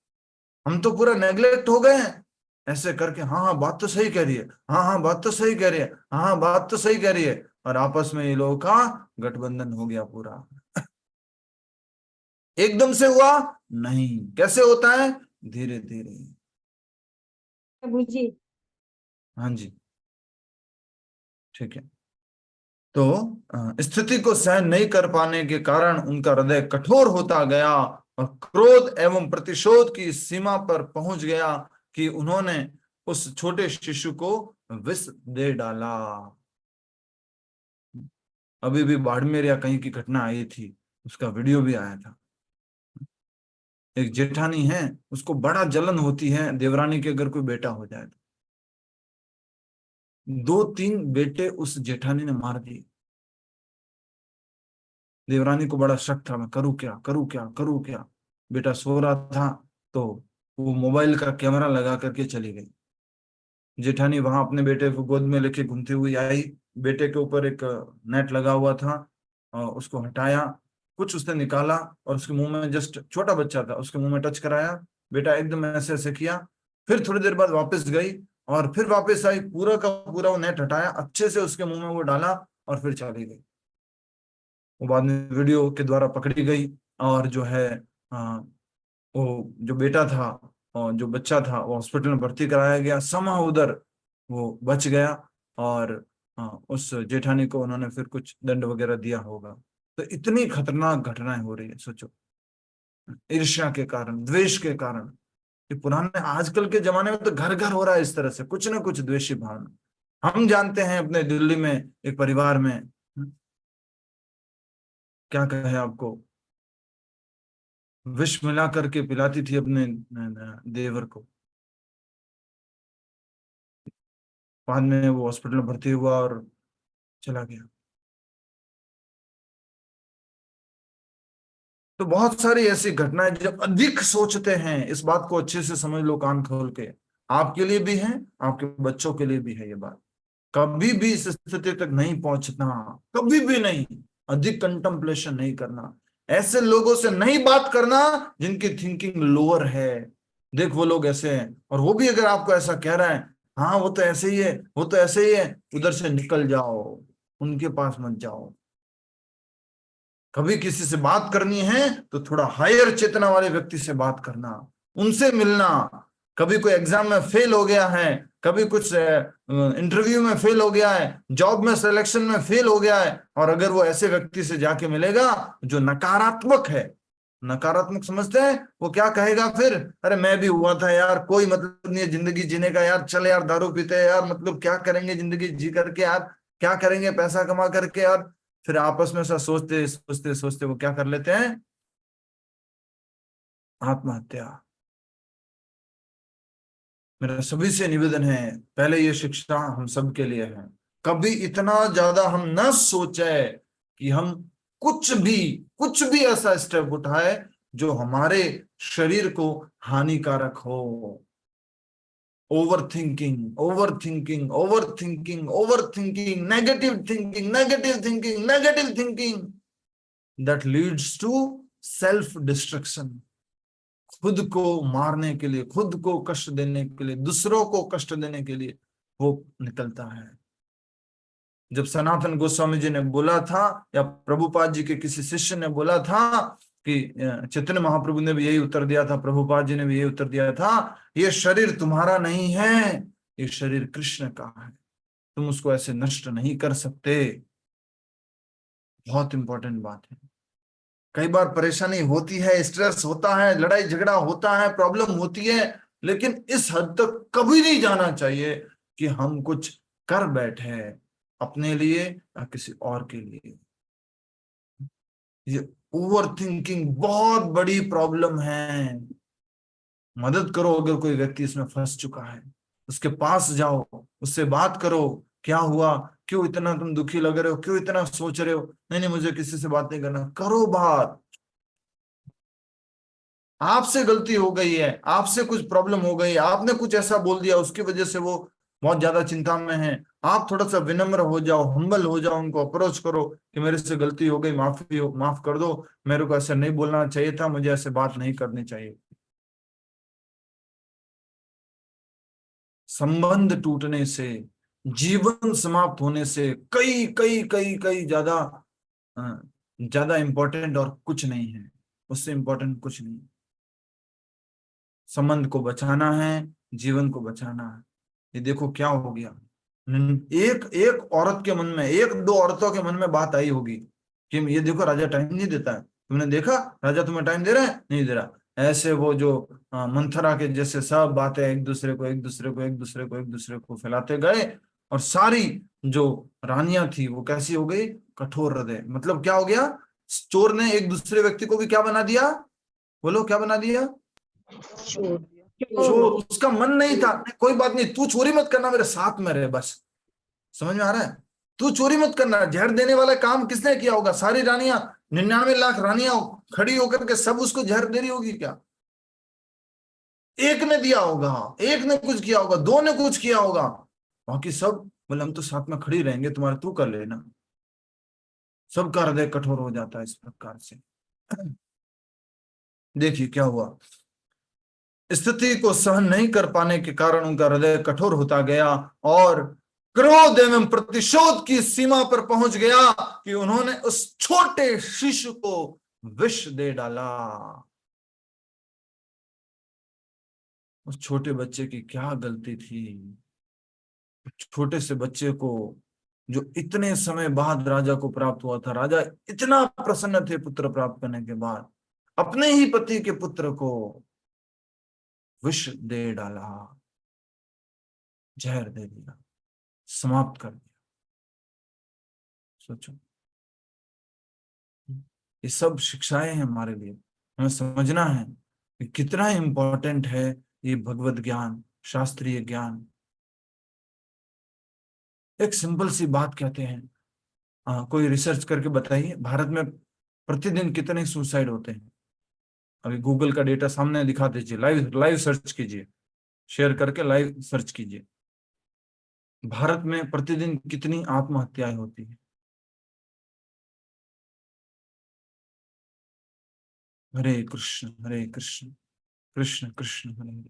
Speaker 1: हम तो पूरा नेग्लेक्ट हो गए हैं। ऐसे करके हाँ हाँ बात तो सही कह रही है, हाँ हाँ बात तो सही कह रही है, हाँ हाँ बात तो सही कह रही है, और आपस में ये लोगों का गठबंधन हो गया पूरा। एकदम से हुआ नहीं, कैसे होता है? धीरे धीरे।
Speaker 3: प्रभु जी,
Speaker 1: हाँ जी, ठीक है। तो स्थिति को सहन नहीं कर पाने के कारण उनका हृदय कठोर होता गया और क्रोध एवं प्रतिशोध की सीमा पर पहुंच गया कि उन्होंने उस छोटे शिशु को विष दे डाला। अभी भी बाड़मेर या कहीं की घटना आई थी, उसका वीडियो भी आया था। एक जेठानी है, उसको बड़ा जलन होती है देवरानी के अगर कोई बेटा हो जाए तो। 2-3 बेटे उस जेठानी ने मार दिए। देवरानी को बड़ा शक था, मैं करूं क्या करूं क्या करूं क्या। बेटा सो रहा था तो वो मोबाइल का कैमरा लगा करके चली गई। जेठानी वहां अपने बेटे को गोद में लेके घूमती हुई आई। बेटे के ऊपर एक नेट लगा हुआ था, उसको हटाया, कुछ उसने निकाला और उसके मुंह में, जस्ट छोटा बच्चा था, उसके मुंह में टच कराया। बेटा एकदम ऐसे ऐसे किया। फिर थोड़ी देर बाद वापस गई और फिर वापस आई, पूरा का पूरा वो नेट हटाया, अच्छे से उसके मुंह में वो डाला और फिर चली गई। वो बाद में वीडियो के द्वारा पकड़ी गई और जो है वो जो बेटा था और जो बच्चा था वो हॉस्पिटल में भर्ती कराया गया। somehow उधर वो बच गया और उस जेठानी को उन्होंने फिर कुछ दंड वगैरह दिया होगा। तो इतनी खतरनाक घटनाएं हो रही है, सोचो, ईर्ष्या के कारण, द्वेष के कारण। ये पुराने आजकल के जमाने में तो घर घर हो रहा है इस तरह से कुछ ना कुछ द्वेषी भावना। हम जानते हैं अपने दिल्ली में एक परिवार में, क्या कहे आपको, विष मिला करके पिलाती थी अपने देवर को। बाद में वो हॉस्पिटल में भर्ती हुआ और चला गया। तो बहुत सारी ऐसी घटनाएं, जब अधिक सोचते हैं, इस बात को अच्छे से समझ लो कान खोल के, आपके लिए भी है, आपके बच्चों के लिए भी है ये बात। कभी भी इस स्थिति तक नहीं पहुंचना, कभी भी नहीं। अधिक कंटेम्पलेशन नहीं करना, ऐसे लोगों से नहीं बात करना जिनकी थिंकिंग लोअर है। देख वो लोग ऐसे हैं, और वो भी अगर आपको ऐसा कह रहा है, हाँ वो तो ऐसे ही है, वो तो ऐसे ही है, उधर से निकल जाओ, उनके पास मत जाओ। कभी किसी से बात करनी है तो थोड़ा हायर चेतना वाले व्यक्ति से बात करना, उनसे मिलना। कभी कोई एग्जाम में फेल हो गया है, कभी कुछ इंटरव्यू में फेल हो गया है, जॉब में सिलेक्शन में फेल हो गया है, और अगर वो ऐसे व्यक्ति से जाके मिलेगा जो नकारात्मक है, नकारात्मक समझते हैं, वो क्या कहेगा फिर, अरे मैं भी हुआ था यार, कोई मतलब नहीं है जिंदगी जीने का यार, चल यार दारू पीते हैं यार, मतलब क्या करेंगे जिंदगी जी करके यार, क्या करेंगे पैसा कमा करके यार। फिर आपस में ऐसा सोचते सोचते सोचते वो क्या कर लेते हैं, आत्महत्या। मेरा सभी से निवेदन है, पहले ये शिक्षा हम सब के लिए है, कभी इतना ज्यादा हम न सोचे कि हम कुछ भी ऐसा स्टेप उठाए जो हमारे शरीर को हानिकारक हो। Over thinking, over thinking, over thinking, over thinking, negative thinking, negative thinking, negative thinking, that leads to self destruction. खुद को मारने के लिए, खुद को कष्ट देने के लिए, दूसरों को कष्ट देने के लिए वो निकलता है। जब सनातन गोस्वामी जी ने बोला था, या प्रभुपाद जी के किसी शिष्य ने बोला था कि चैतन्य महाप्रभु ने भी यही उत्तर दिया था, प्रभुपाद जी ने भी यही उत्तर दिया था, ये शरीर तुम्हारा नहीं है, ये शरीर कृष्ण का है, तुम उसको ऐसे नष्ट नहीं कर सकते। बहुत इंपॉर्टेंट बात है। कई बार परेशानी होती है, स्ट्रेस होता है, लड़ाई झगड़ा होता है, प्रॉब्लम होती है, लेकिन इस हद तक कभी नहीं जाना चाहिए कि हम कुछ कर बैठे अपने लिए या किसी और के लिए। ये ओवर थिंकिंग बहुत बड़ी प्रॉब्लम है। मदद करो, अगर कोई व्यक्ति इसमें फंस चुका है उसके पास जाओ, उससे बात करो, क्या हुआ, क्यों इतना तुम दुखी लग रहे हो, क्यों इतना सोच रहे हो, नहीं नहीं मुझे किसी से बात नहीं करना, करो बात। आपसे गलती हो गई है, आपसे कुछ प्रॉब्लम हो गई, आपने कुछ ऐसा बोल दिया उसकी वजह से वो बहुत ज्यादा चिंता में है, आप थोड़ा सा विनम्र हो जाओ, हम्बल हो जाओ, उनको अप्रोच करो कि मेरे से गलती हो गई, माफ कर दो, मेरे को ऐसा नहीं बोलना चाहिए था, मुझे ऐसे बात नहीं करनी चाहिए। संबंध टूटने से, जीवन समाप्त होने से कई कई कई कई ज्यादा इंपॉर्टेंट और कुछ नहीं है, उससे इंपॉर्टेंट कुछ नहीं। संबंध को बचाना है, जीवन को बचाना है। ये देखो क्या हो गया, एक एक औरत के मन में, एक दो औरतों के मन में बात आई होगी कि ये देखो राजा टाइम नहीं देता है, तुमने देखा राजा तुम्हें टाइम दे रहा है, नहीं दे रहा। ऐसे वो जो मंथरा के जैसे सब बातें एक दूसरे को फैलाते गए, और सारी जो रानियां थी वो कैसी हो गई, कठोर हृदय। मतलब क्या हो गया, चोर ने एक दूसरे व्यक्ति को भी क्या बना दिया, बोलो क्या बना दिया, चोर। उसका मन नहीं था, कोई बात नहीं, तू चोरी मत करना, मेरे साथ में रहे बस। समझ में आ रहा है, तू चोरी मत करना। जहर देने वाला काम किसने किया होगा, सारी रानियां, 99 लाख रानियां खड़ी होकर के सब उसको जहर दे रही होगी क्या, एक ने दिया होगा, एक ने कुछ किया होगा, दो ने कुछ किया होगा, बाकी सब बोले हम तो साथ में खड़ी रहेंगे तुम्हारे, तू कर लेना। सबका हृदय कठोर हो जाता है इस प्रकार से। देखिए क्या हुआ, स्थिति को सहन नहीं कर पाने के कारण उनका हृदय कठोर होता गया और क्रोध एवं प्रतिशोध की सीमा पर पहुंच गया कि उन्होंने उस छोटे शिशु को विष दे डाला। उस छोटे बच्चे की क्या गलती थी, छोटे से बच्चे को जो इतने समय बाद राजा को प्राप्त हुआ था, राजा इतना प्रसन्न थे पुत्र प्राप्त करने के बाद, अपने ही पति के पुत्र को विष दे डाला, जहर दे दिया। समाप्त कर दिया। सोचो, ये सब शिक्षाएं हैं हमारे लिए। हमें समझना है कि कितना इंपॉर्टेंट है ये भगवत ज्ञान, शास्त्रीय ज्ञान। एक सिंपल सी बात कहते हैं, कोई रिसर्च करके बताइए भारत में प्रतिदिन कितने सुसाइड होते हैं। अभी गूगल का डेटा सामने दिखा दीजिए, लाइव सर्च कीजिए, शेयर करके लाइव सर्च कीजिए, भारत में प्रतिदिन कितनी आत्महत्याएं होती है। हरे कृष्ण कृष्ण कृष्ण हरे हरे,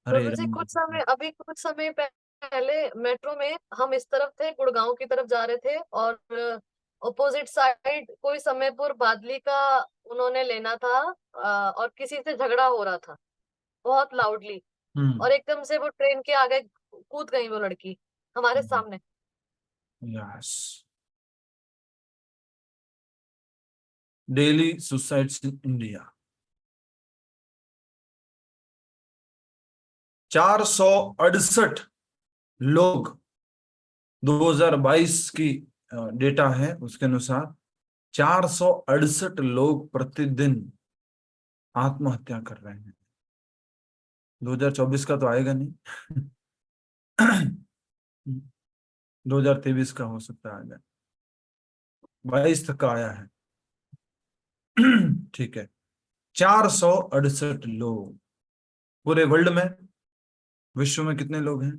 Speaker 1: हरे
Speaker 9: प्रभु जी
Speaker 1: राम।
Speaker 9: अभी कुछ समय पहले मेट्रो में हम इस तरफ थे, गुड़गांव की तरफ जा रहे थे, और अपोजिट साइड कोई समयपुर बादली का उन्होंने लेना था, और किसी से झगड़ा हो रहा था बहुत लाउडली, और एकदम से वो ट्रेन के आगे कूद गई वो लड़की हमारे सामने।
Speaker 1: Yes, daily suicides in India 468 लोग 2022 की डेटा है, उसके अनुसार 468 लोग प्रतिदिन आत्महत्या कर रहे हैं। 2024 का तो आएगा नहीं 2023 का हो सकता है, आ जाए, 22 तक का आया है ठीक है, 468 लोग पूरे वर्ल्ड में। विश्व में कितने लोग हैं?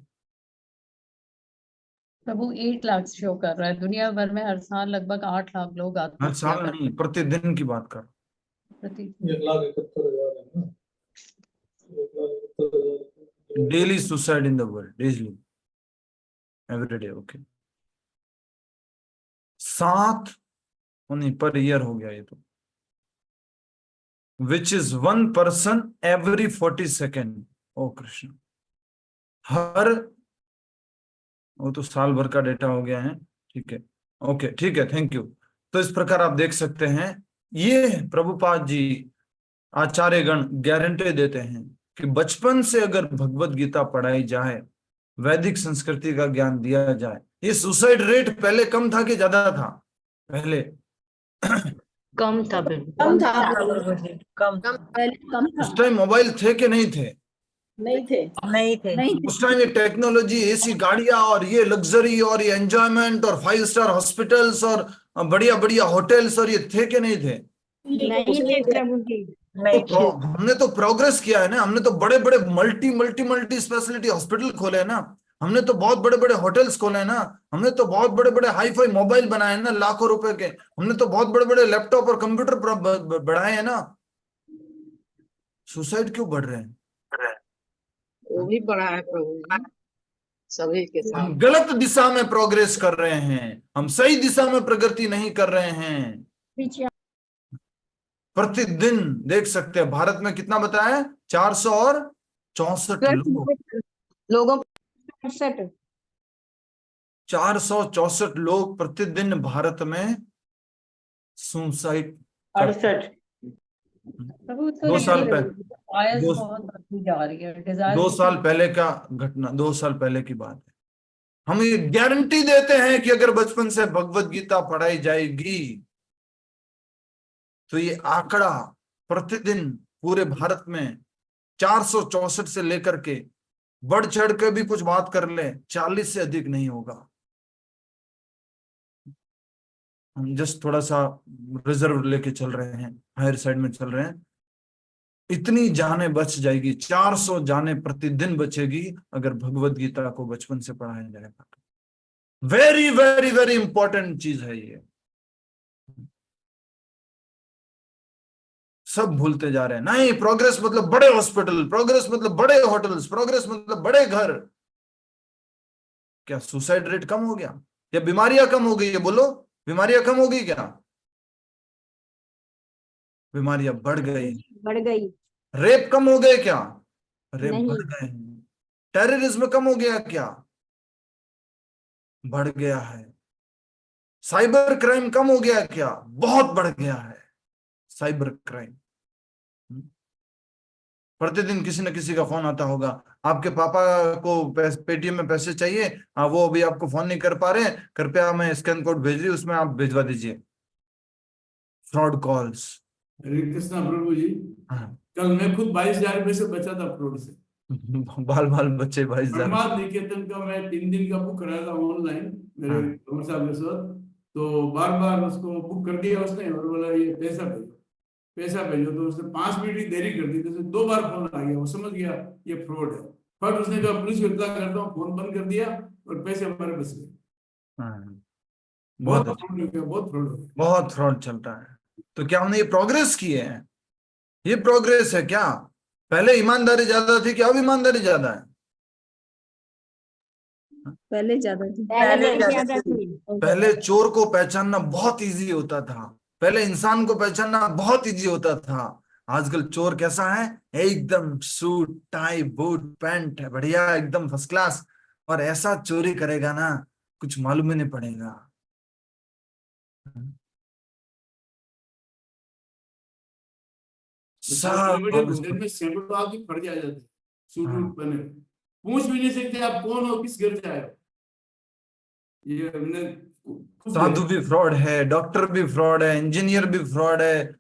Speaker 2: प्रभु 8 लाख शो कर रहा है। दुनिया भर में हर साल लगभग 8 लाख लोग
Speaker 1: हर
Speaker 2: आत्महत्या
Speaker 1: साल
Speaker 2: करते
Speaker 1: नहीं, प्रतिदिन की बात कर।
Speaker 2: हैं प्रति।
Speaker 10: 1,71,000 है ना, 1,71,000
Speaker 1: daily suicide in the world, daily, every day. Okay, 7 नहीं पर ईयर हो गया ये तो, which is 1 person every 40 second. ओ कृष्ण, हर, वो तो साल भर का डेटा हो गया है, ठीक है, ओके ठीक है, थैंक यू। तो इस प्रकार आप देख सकते हैं, ये प्रभुपाद जी आचार्यगण गारंटी देते हैं कि बचपन से अगर भगवत गीता पढ़ाई जाए, वैदिक संस्कृति का ज्ञान दिया जाए। ये सुसाइड रेट पहले कम था कि ज्यादा था? पहले
Speaker 4: कम था
Speaker 5: कम था प्रभु जी, कम था।
Speaker 4: पहले कम था,
Speaker 1: उस टाइम मोबाइल थे कि नहीं थे?
Speaker 4: नहीं थे
Speaker 5: नहीं थे।
Speaker 1: उस टाइम ये टेक्नोलॉजी, ऐसी गाड़ियां और ये लग्जरी और ये एंजॉयमेंट और 5 स्टार हॉस्पिटल्स और बढ़िया बढ़िया होटल्स और ये थे कि नहीं थे?
Speaker 4: नहीं थे प्रभु जी।
Speaker 5: नहीं
Speaker 1: तो हमने तो प्रोग्रेस किया है ना, हमने तो बड़े बड़े मल्टी स्पेशलिटी हॉस्पिटल खोले हैं ना, हमने तो बहुत बड़े बड़े होटल्स खोले हैं ना, हमने तो बहुत बड़े बड़े हाई फाई मोबाइल बनाए हैं ना लाखों रुपए के, हमने तो बहुत बड़े बड़े लैपटॉप और कंप्यूटर बढ़ाए हैं ना। सुसाइड क्यों बढ़ रहे हैं?
Speaker 3: वो भी बड़ा है प्रभु जी, सभी के साथ।
Speaker 1: हम गलत दिशा में प्रोग्रेस कर रहे हैं, हम सही दिशा में प्रगति नहीं कर रहे हैं। प्रतिदिन देख सकते हैं भारत में कितना बताया, 464
Speaker 3: लोगों
Speaker 1: 464 लोग प्रतिदिन भारत में सुसाइड।
Speaker 4: 68
Speaker 2: प्रभु तो
Speaker 1: 2 साल पहले,
Speaker 2: आयस
Speaker 1: दो-
Speaker 2: बहुत बढ़ती जा रही है, डिजायर
Speaker 1: 2 साल पहले का घटना, 2 साल पहले की बात है। हम ये गारंटी देते हैं कि अगर बचपन से भगवत गीता पढ़ाई जाएगी तो ये आंकड़ा प्रतिदिन पूरे भारत में 464 से लेकर के बढ़ चढ़ के भी कुछ बात कर ले 40 से अधिक नहीं होगा। हम जस्ट थोड़ा सा रिजर्व लेके चल रहे हैं, हायर साइड में चल रहे हैं। इतनी जाने बच जाएगी, 400 जाने प्रतिदिन बचेगी अगर भगवत गीता को बचपन से पढ़ाया जाएगा। वेरी वेरी वेरी इंपॉर्टेंट चीज है ये, सब भूलते जा रहे हैं। नहीं, प्रोग्रेस मतलब बड़े हॉस्पिटल, प्रोग्रेस मतलब बड़े होटल्स, प्रोग्रेस मतलब बड़े घर। क्या सुसाइड रेट कम हो गया या बीमारियां कम हो गई है? बोलो, बीमारियां कम हो गई क्या? बीमारियां बढ़ गई। रेप कम हो गए क्या? रेप बढ़ गए हैं। टेररिज्म कम हो गया क्या? बढ़ गया है। साइबर क्राइम कम हो गया क्या? बहुत बढ़ गया है साइबर क्राइम। प्रतिदिन किसी न किसी का फोन आता होगा, आपके पापा को पेटीएम में पैसे चाहिए, हाँ वो अभी आपको फोन नहीं कर पा रहे, कृपया मैं स्कैन कोड भेज रही हूँ, उसमें आप भिजवा दीजिए। Fraud calls.
Speaker 10: हरे कृष्णा प्रभु जी,
Speaker 1: हाँ।
Speaker 10: कल मैं खुद 22,000 रुपए से बचा था फ्रॉड से।
Speaker 1: बाल बाल बच्चे 22,000।
Speaker 10: हनुमान निकेतन का मैं 3 दिन का बुक कराया था ऑनलाइन मेरे
Speaker 1: हाँ।
Speaker 10: डॉक्टर साहब के साथ, तो बार बार उसको बुक कर दिया उसने और बोला ये पैसा भेजो, तो उसने 5 मिनट की देरी कर दी, तो 2 बार फोन आ गया, वो समझ गया ये फ्रॉड है। फट उसने कहा पुलिस को इत्तला करता हूँ, फोन बंद कर दिया और पैसे हमारे बच गए।
Speaker 1: हाँ,
Speaker 10: बहुत
Speaker 1: बहुत
Speaker 10: फ्रॉड हो गया, बहुत फ्रॉड हो गया।
Speaker 1: बहुत फ्रॉड चल रहा है। तो क्या हमने ये प्रोग्रेस की है? ये प्रोग्रेस है क्या? पहले ईमानदारी ज्यादा थी, क्या अब ईमानदारी ज्यादा है?
Speaker 2: पहले ज्यादा थी।
Speaker 1: पहले चोर को पहचानना बहुत इजी होता था, पहले इंसान को पहचानना बहुत इजी होता था। आजकल चोर कैसा है? एकदम सूट टाई बूट पैंट है, बढ़िया एकदम फर्स्ट क्लास, और ऐसा चोरी करेगा ना कुछ मालूम ही नहीं पड़ेगा।
Speaker 10: घंटे में सैकड़ों आदमी फट जाते थे, सूट वूट पहने, पूछ भी नहीं सकते आप कौन हो, किस घर से आए हो। ये हमने
Speaker 1: साधु भी फ्रॉड है, डॉक्टर भी फ्रॉड है, इंजीनियर भी फ्रॉड है,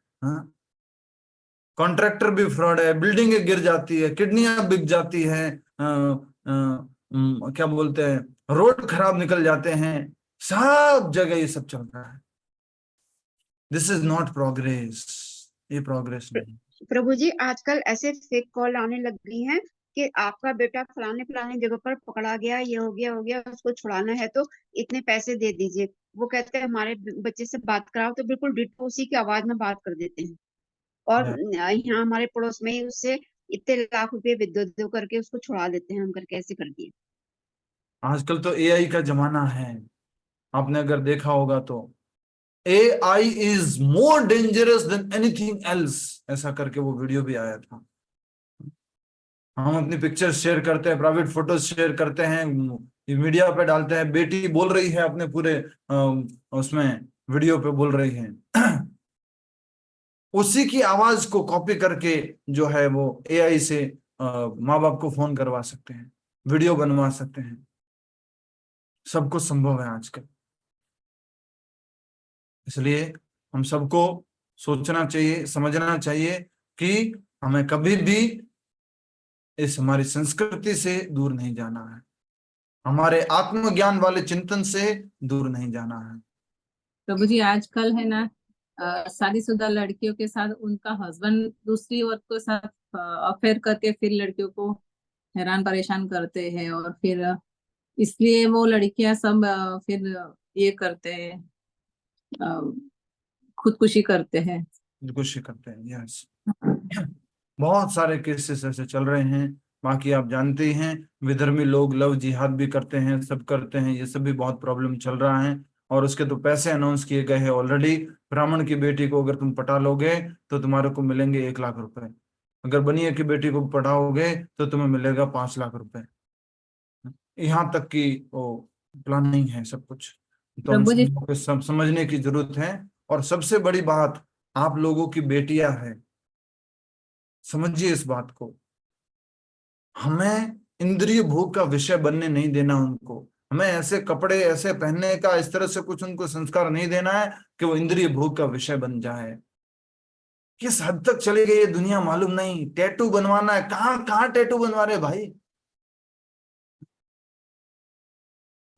Speaker 1: कॉन्ट्रैक्टर भी फ्रॉड है, बिल्डिंगें गिर जाती है, किडनियां बिक जाती है, क्या बोलते हैं, रोड खराब निकल जाते हैं, सब जगह ये सब चल रहा है। दिस इज नॉट प्रोग्रेस, ये प्रोग्रेस नहीं।
Speaker 11: प्रभु जी आजकल ऐसे फेक कॉल आने लग गई हैं कि आपका बेटा फलाने फलाने जगह पर पकड़ा गया, ये हो गया, उसको छुड़ाना है तो इतने पैसे दे दीजिए। वो कहते हैं हमारे बच्चे से बात कराओ, तो बिल्कुल डिट्टो उसी की आवाज में बात कर देते हैं। और यहाँ हमारे पड़ोस में ही उससे इतने लाख रुपए दो करके उसको छुड़ा देते हैं, हम करके ऐसे कर दिए।
Speaker 1: आजकल तो एआई का जमाना है, आपने अगर देखा होगा तो AI is more dangerous than anything else, ऐसा करके वो वीडियो भी आया था। हम अपनी पिक्चर शेयर करते हैं, प्राइवेट फोटोज शेयर करते हैं, मीडिया पे डालते हैं, बेटी बोल रही है अपने पूरे उसमें वीडियो पे बोल रही है, उसी की आवाज को कॉपी करके जो है वो AI से माँ बाप को फोन करवा सकते हैं, वीडियो बनवा सकते हैं, सब कुछ संभव है आजकल। इसलिए हम सबको सोचना चाहिए, समझना चाहिए कि हमें कभी भी इस हमारी संस्कृति से दूर नहीं जाना है, हमारे आत्मज्ञान वाले चिंतन से दूर नहीं जाना है।
Speaker 2: प्रभु जी आजकल है ना शादीशुदा लड़कियों के साथ उनका हस्बैंड दूसरी औरत के साथ अफेयर करके फिर लड़कियों को हैरान परेशान करते हैं, और फिर इसलिए वो लड़कियां सब फिर ये करते हैं, खुदकुशी करते हैं।
Speaker 1: खुदकुशी करते हैं, यस। बहुत सारे केसेस ऐसे चल रहे हैं। बाकी आप जानते ही हैं, विधर्मी लोग लव जिहाद भी करते हैं, सब करते हैं, ये सब भी बहुत प्रॉब्लम चल रहा है। और उसके तो पैसे अनाउंस किए गए हैं ऑलरेडी। ब्राह्मण की बेटी को अगर तुम पटा लोगे तो तुम्हारे को मिलेंगे 1 लाख रुपए, अगर बनिए की बेटी को पटाओगे तो तुम्हें मिलेगा 5 लाख रुपए। यहाँ तक की वो प्लानिंग है सब कुछ। तो हम सबको सब समझने की जरूरत है। और सबसे बड़ी बात, आप लोगों की बेटियां हैं, समझिए इस बात को। हमें इंद्रिय भोग का विषय बनने नहीं देना उनको। हमें ऐसे कपड़े ऐसे पहनने का, इस तरह से कुछ उनको संस्कार नहीं देना है कि वो इंद्रिय भोग का विषय बन जाए। किस हद तक चली गई ये दुनिया मालूम नहीं। टैटू बनवाना है, कहां कहां टैटू बनवा रहे भाई,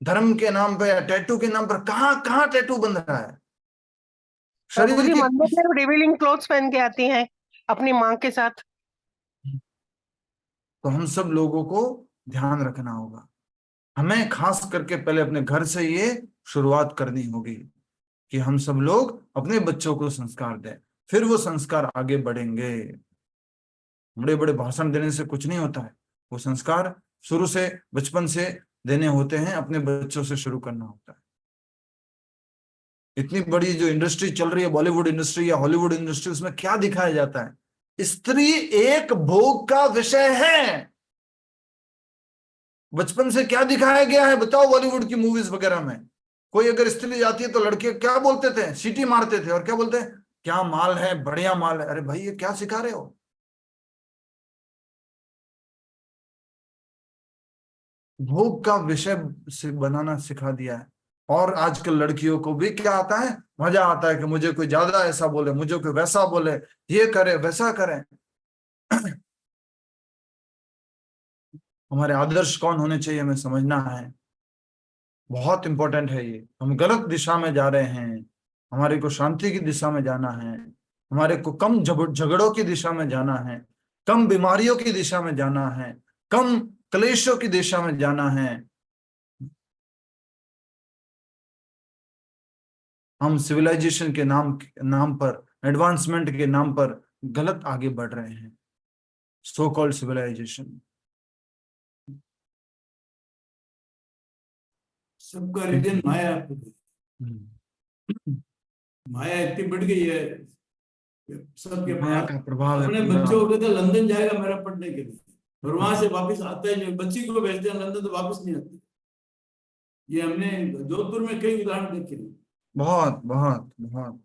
Speaker 1: धर्म के नाम पे या टैटू के नाम पर कहां कहां टैटू बन रहा है।
Speaker 5: शरीर की मंदिर में रिवीलिंग क्लोथ्स पहन के आती हैं अपनी मां के साथ।
Speaker 1: तो हम सब लोगों को ध्यान रखना होगा। हमें खास करके पहले अपने घर से ये शुरुआत करनी होगी कि हम सब लोग अपने बच्चों को संस्कार दें, फिर वो संस्कार आगे बढ़ेंगे। बड़े बड़े भाषण देने से कुछ नहीं होता है, वो संस्कार शुरू से बचपन से देने होते हैं, अपने बच्चों से शुरू करना होता है। इतनी बड़ी जो इंडस्ट्री चल रही है, बॉलीवुड इंडस्ट्री या हॉलीवुड इंडस्ट्री, उसमें क्या दिखाया जाता है? स्त्री एक भोग का विषय है। बचपन से क्या दिखाया गया है बताओ? बॉलीवुड की मूवीज वगैरह में कोई अगर स्त्री जाती है तो लड़के क्या बोलते थे? सीटी मारते थे और क्या बोलते हैं? क्या माल है, बढ़िया माल है। अरे भाई ये क्या सिखा रहे हो? भोग का विषय से बनाना सिखा दिया है। और आजकल लड़कियों को भी क्या आता है, मजा आता है कि मुझे कोई ज्यादा ऐसा बोले, मुझे कोई वैसा बोले, ये करे वैसा करे। हमारे आदर्श कौन होने चाहिए हमें समझना है, बहुत इंपॉर्टेंट है ये। हम गलत दिशा में जा रहे हैं, हमारे को शांति की दिशा में जाना है, हमारे को कम झगड़ों की दिशा में जाना है, कम बीमारियों की दिशा में जाना है, कम क्लेशों की दिशा में जाना है। हम सिविलाइजेशन के नाम पर, एडवांसमेंट के नाम पर गलत आगे बढ़ रहे हैं, सो कॉल्ड सिविलाइजेशन।
Speaker 10: सबका रीजन माया। माया इतनी बढ़ गई है सबके
Speaker 1: माया
Speaker 10: पास।
Speaker 1: का प्रभाव है
Speaker 10: अपने
Speaker 1: पूरा।
Speaker 10: बच्चों को कहते हैं लंदन जाएगा मेरा पढ़ने के लिए, और वहां से वापस आता है, जो बच्ची को भेजते हैं लंदन तो वापस नहीं आती। ये हमने जोधपुर में कई उदाहरण देखे।
Speaker 1: बहुत बहुत बहुत।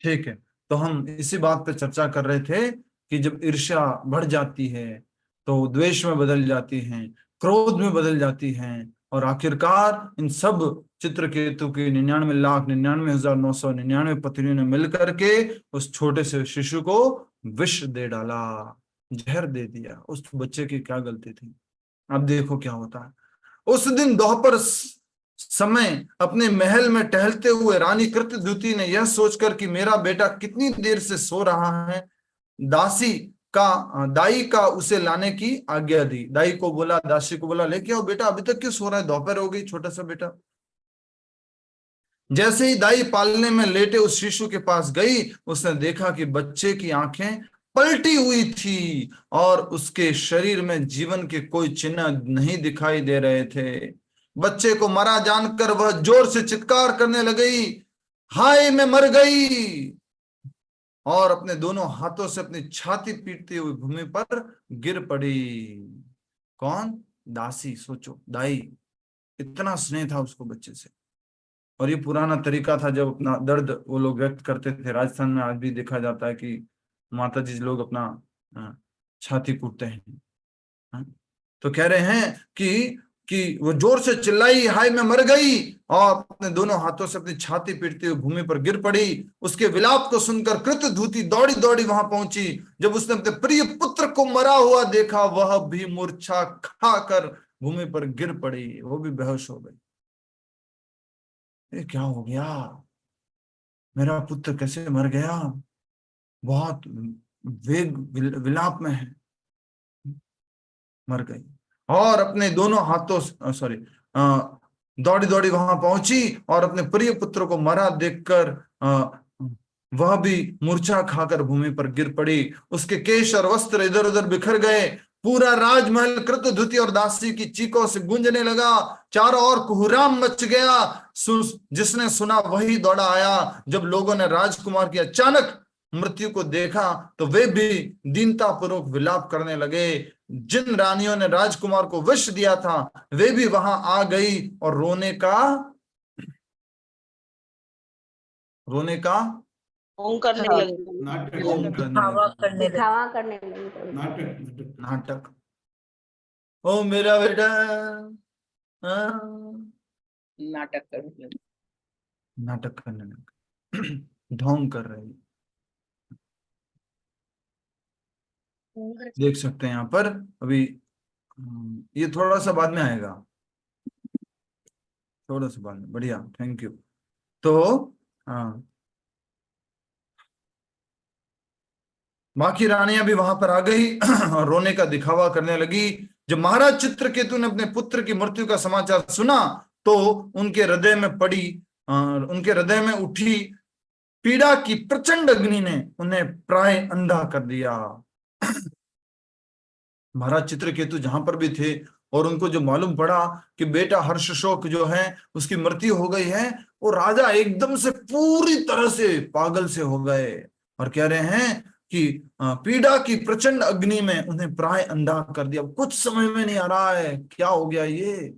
Speaker 1: ठीक है, तो हम इसी बात पे चर्चा कर रहे थे कि जब ईर्ष्या बढ़ जाती है तो द्वेष में बदल जाती है, क्रोध में बदल जाती है, और आखिरकार इन सब चित्रकेतु की 99,99,999 पत्नियों ने मिलकर के उस छोटे से शिशु को विष दे डाला, जहर दे दिया। उस बच्चे की क्या गलती थी? अब देखो क्या होता है। उस दिन दोपहर समय अपने महल में टहलते हुए रानी कृतद्युति ने यह सोचकर कि मेरा बेटा कितनी देर से सो रहा है, दाई का उसे लाने की आज्ञा दी। दाई को बोला, दासी को बोला, लेके आओ बेटा, अभी तक क्यों सो रहा है, दोपहर हो गई, छोटा सा बेटा। जैसे ही दाई पालने में लेटे उस शिशु के पास गई, उसने देखा कि बच्चे की आंखें पलटी हुई थी और उसके शरीर में जीवन के कोई चिन्ह नहीं दिखाई दे रहे थे। बच्चे को मरा जानकर वह जोर से चित्कार करने लगी, हाय मैं मर गई, और अपने दोनों हाथों से अपनी छाती पीटती हुई भूमि पर गिर पड़ी। कौन? दासी। सोचो, दाई, इतना स्नेह था उसको बच्चे से। और ये पुराना तरीका था जब अपना दर्द वो लोग व्यक्त करते थे। राजस्थान में आज भी देखा जाता है कि माता जी लोग अपना छाती कूटते हैं। तो कह रहे हैं कि वो जोर से चिल्लाई, हाय मैं मर गई, और अपने दोनों हाथों से अपनी छाती पीटती हुई भूमि पर गिर पड़ी। उसके विलाप को सुनकर कृतद्युति दौड़ी दौड़ी वहां पहुंची। जब उसने अपने प्रिय पुत्र को मरा हुआ देखा, वह भी मूर्छा खाकर भूमि पर गिर पड़ी, वो भी बेहोश हो गई। ये क्या हो गया, मेरा पुत्र कैसे मर गया? बहुत विलाप में है, मर गई। और अपने दोनों हाथों, दौड़ी दौड़ी वहां पहुंची और अपने प्रिय पुत्र को मरा देखकर वह भी मूर्छा खाकर भूमि पर गिर पड़ी। उसके केश और वस्त्र इधर उधर बिखर गए। पूरा राजमहल कृतद्युति और दासी की चीखों से गूंजने लगा। चारों ओर कोहराम मच गया। जिसने सुना वही दौड़ा आया। जब लोगों ने राजकुमार की अचानक मृत्यु को देखा तो वे भी दीनता पूर्वक विलाप करने लगे। जिन रानियों ने राजकुमार को विष दिया था वे भी वहां आ गई और रोने का
Speaker 3: करने लगे, दिखावा करने लगे,
Speaker 1: नाटक। ओ मेरा बेटा,
Speaker 4: नाटक करने
Speaker 1: लगे, ढोंग कर रहे हैं। देख सकते हैं यहाँ पर। अभी ये थोड़ा सा बाद में आएगा, थोड़ा सा बाद में। बढ़िया, थैंक यू। तो बाकी रानियां भी वहां पर आ गई और रोने का दिखावा करने लगी। जब महाराज चित्रकेतु ने अपने पुत्र की मृत्यु का समाचार सुना तो उनके हृदय में उठी पीड़ा की प्रचंड अग्नि ने उन्हें प्राय अंधा कर दिया। महाराज चित्रकेतु जहां पर भी थे और उनको जो मालूम पड़ा कि बेटा हर्षशोक जो है उसकी मृत्यु हो गई है, वो राजा एकदम से पूरी तरह से पागल से हो गए और कह रहे हैं कि पीड़ा की प्रचंड अग्नि में उन्हें प्राय अंधा कर दिया। कुछ समझ में नहीं आ रहा है क्या हो गया ये।